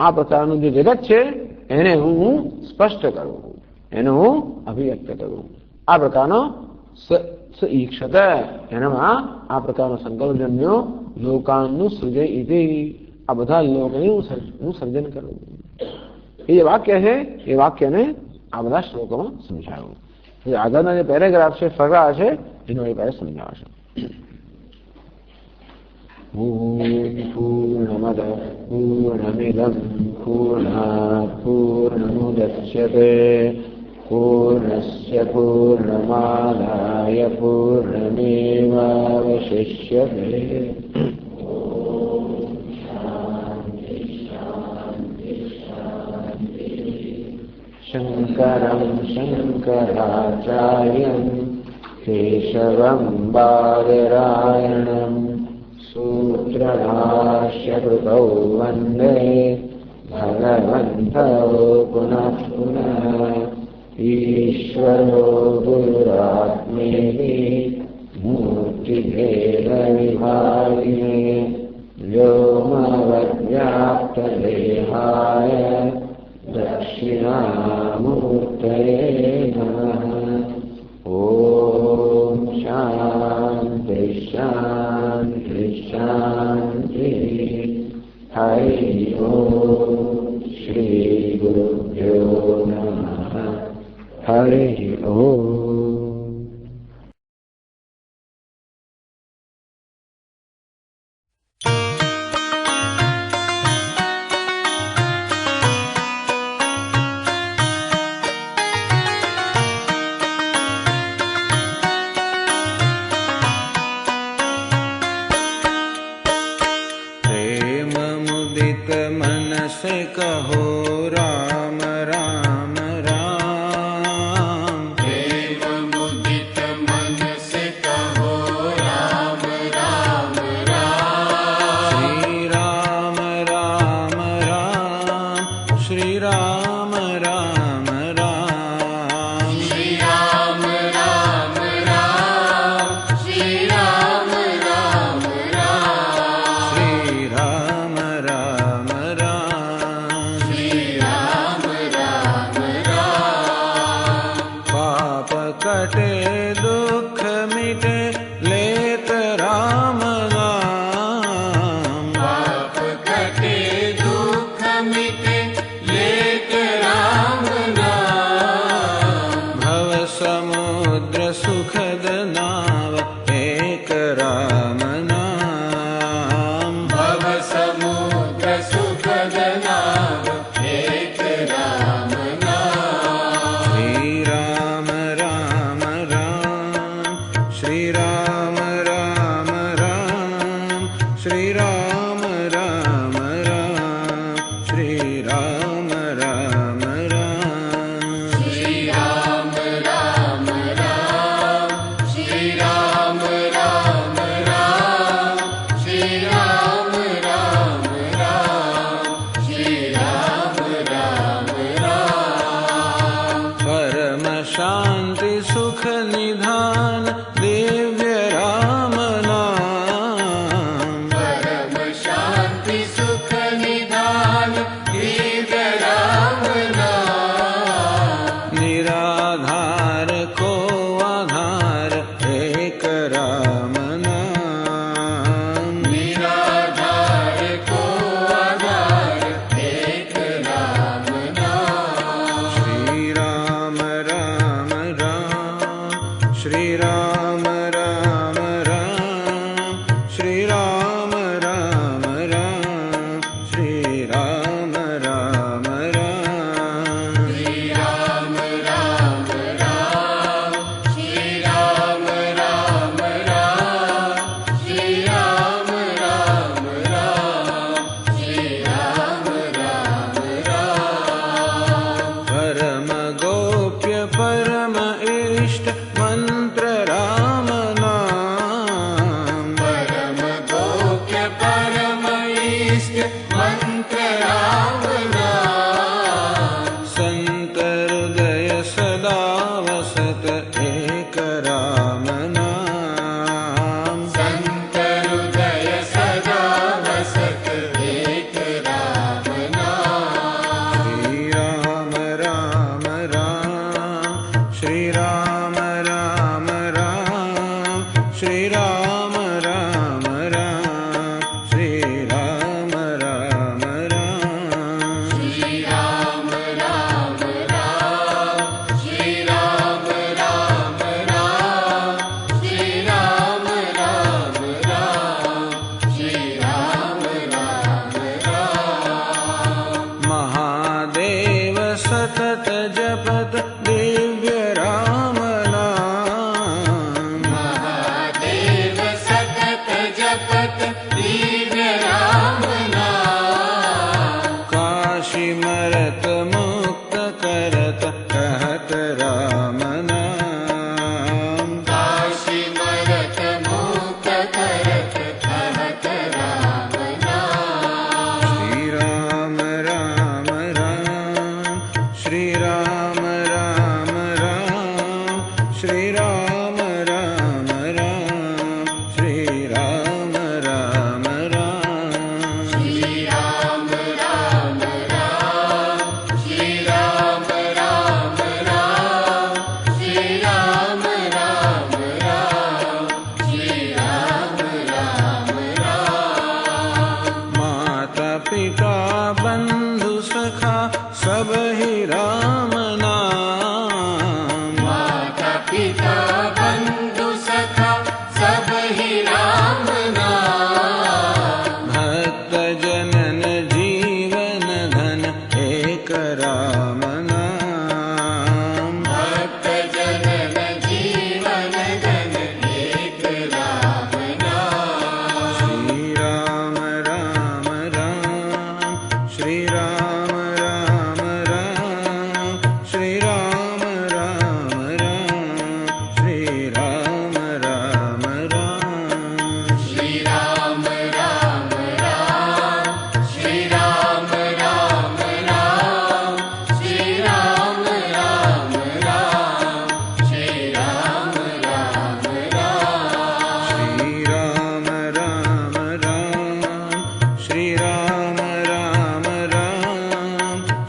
આ પ્રકારનું જે જગત છે એને હું સ્પષ્ટ કરું, એને હું અભિવ્યક્ત કરું. આ પ્રકારનો ઈક્ષત એનામાં આ પ્રકારનો સંકલ્પ જન્મ્યો. લોકાનનું સૃજય ઇતિ. આ બધા લોકનું હું સર્જન કરું. એ જે વાક્ય છે એ વાક્યને આ બધા શ્લોકોમાં સમજાવ્યું. આગળના જે પેરેગ્રાફ છે, ફકરા છે, એનો એ પાસે સમજાવશે. પૂર્ણમદ પૂર્ણમિદં પૂર્ણાત પૂર્ણમુદચ્યતે પૂર્ણસ્ય પૂર્ણમાદાય પૂર્ણમેવાવશિષ્યતે. શંકરં શંકરાચાર્યં કેશવં બાદરાયણં સૂત્રભાષ્યકૃતૌ વંદે ભગવन्तौ પુનઃ પુનઃ. ઈશ્વરો ગુરુરાત્મેતિ મૂર્તિભેદવિભાગિને વ્યોમવદ્વ્યાપ્તદેહાય દક્ષિણામૂર્તયે નમઃ. ઓમ શાંતિ શાંતિ શાંતિ. હરિ ઓમ. શ્રી ગુરુભ્યો નમઃ. હરિ ઓમ. कहो राम राम राम। प्रेम मुदित मन से कहो राम राम राम। श्री राम राम राम, श्री राम राम राम। श्री राम राम राम, श्री राम राम राम। श्री राम राम राम, श्री राम राम राम। पाप कटे दुख मिटे लेत राम नाम। पाप कटे दुख मिटे लेत राम नाम। भव समुद्र सुखद नाव एक राम नाम। भव समुद्र सुखद नाव एक राम नाम। श्री राम राम राम, श्री राम राम राम, श्री राम राम राम, श्री राम राम राम। श्री राम राम राम, श्री राम राम राम। श्री राम राम राम, श्री राम राम राम। परम शांति सुख निधान दिव्य राम नाम। परम शांति सुख निधान दिव्य राम नाम। निराधार को आधार एक राम नाम। निराधार को आधार एक राम नाम। श्री राम राम राम, श्री राम राम राम, श्री राम राम राम, श्री राम राम राम। श्री राम राम राम, श्री राम राम राम। श्री राम राम राम, श्री राम राम राम। परम गोप्य परम इष्ट मंत्र राम नाम। परम गोप्य परम इष्ट मंत्र राम नाम। संत हृदय सदा वसत एक राम नाम। संत हृदय सदा वसत एक राम नाम। श्री राम राम राम, श्री राम राम राम, श्री राम राम राम, श्री राम राम राम। श्री राम राम राम, श्री राम राम राम। श्री राम राम राम, श्री राम राम राम। महादेव सतत जपत दिव्य राम नाम। महादेव सतत जपत दिव्य राम नाम। काशी मरत मुक्त करत कहत राम नाम। काशी मरत मुक्त करत कहत राम नाम। श्री राम राम राम, श्री राम राम राम, श्री राम राम राम, श्री राम राम राम। श्री राम राम राम, श्री राम राम राम। श्री राम राम राम, श्री राम राम राम। माता पिता बंधु सखा सब ही राम नाम। माता पिता बंधु सखा सब ही राम नाम। भक्त जनन जीवन धन एक राम नाम। भक्त जनन जीवन धन एक राम नाम। श्री राम राम राम, श्री राम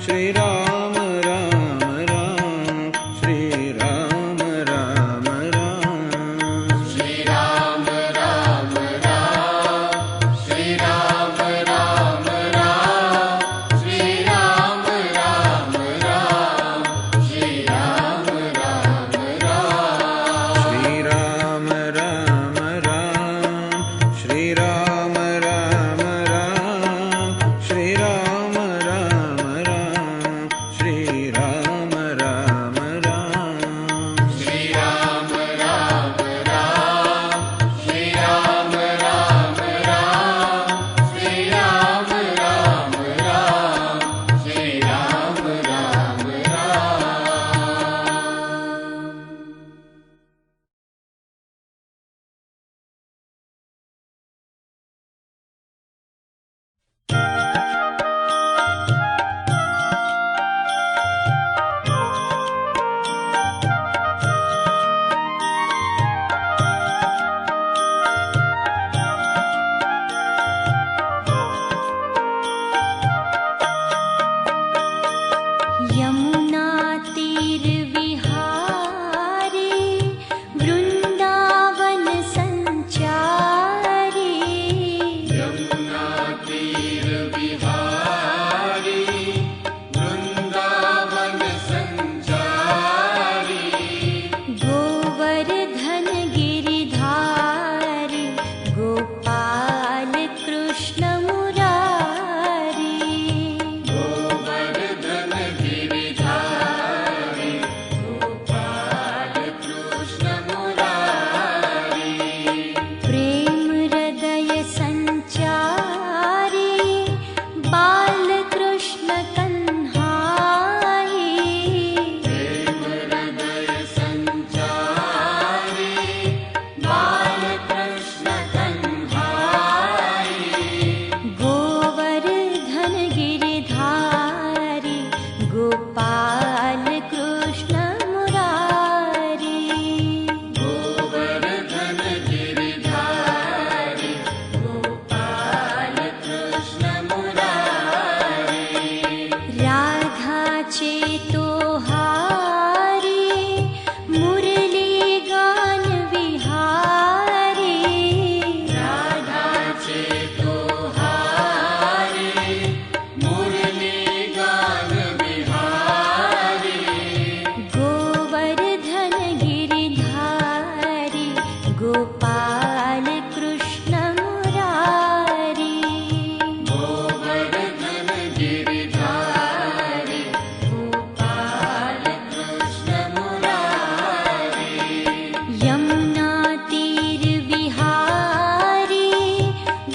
श्री राम राम राम, श्री राम राम राम, श्री राम राम राम, श्री राम राम राम, श्री राम राम राम, श्री राम राम राम, श्री राम राम राम, श्री राम राम राम, श्री राम राम राम, श्री राम राम राम, श्री राम राम राम, श्री राम राम राम, श्री राम राम राम, श्री राम राम राम। यमुना तीर विहारी, वृंदावन संचारी, यमुना तीर विहारी, वृंदावन संचारी, गोवर्धन गिरिधारी, गोपाल कृष्ण मुरारी, गोवर्धन गिरिधारी, गोपाल कृष्ण मुरारी, प्रेम हृदय संचारी, बाल कृष्ण कन्हाई, प्रेम हृदय संचारी, बाल कृष्ण कन्हाई, गोवर्धन गिरिधारी, गोपाल कृष्ण मुरारी, गोवर्धन गिरिधारी, गोपाल कृष्ण मुरारी, राधा चेतोहारी, मुरली गान विहारी, राधा चेतोहारी, मुरली गान विहारी, गोवर्धन गिरिधारी, गोपाल कृष्ण मुरारी, गोवर्धन गिरिधारी, गोपाल कृष्ण मुरारी, यमुना तीर विहारी,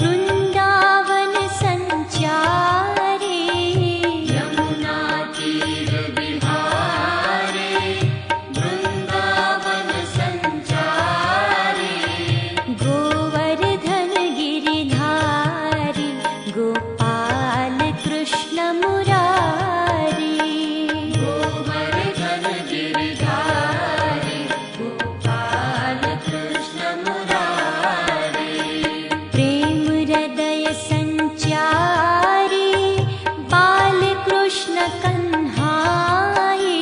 वृंदावन संचारी, यमुना तीर विहारी, वृंदावन संचारी, गोवर्धन गिरिधारी, गोपाल कृष्ण मुरारी, गोवर्धन गिरिधारी, गोपाल कृष्ण मुरारी, प्रेम हृदय संचारी, बाल कृष्ण कन्हाई,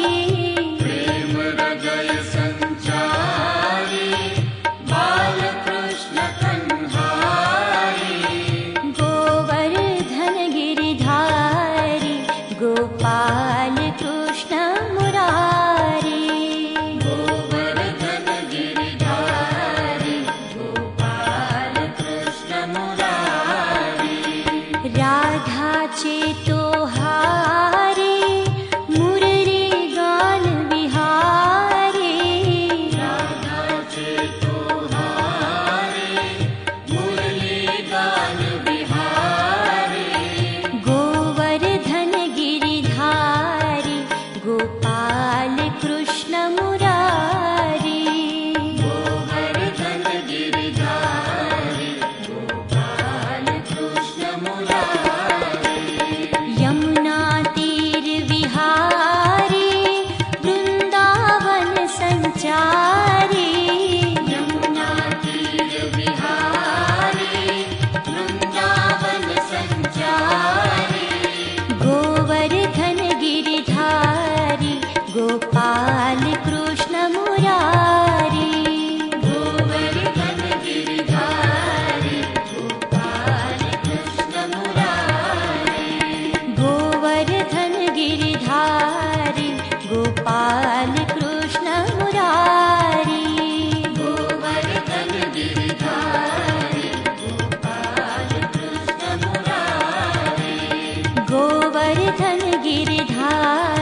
प्रेम हृदय संचारी, बाल कृष्ण कन्हाई, गोवर्धन गिरिधारी, गोपाल कृष्ण मुरारी, गोवर्धन गिरिधारी, गोपाल कृष्ण मुरारी, राधा चेतोहारी, मुरली गान विहारी, राधा चेतोहारी, मुरली गान विहारी, गोवर्धन गिरिधारी, गोपाल गिरधारी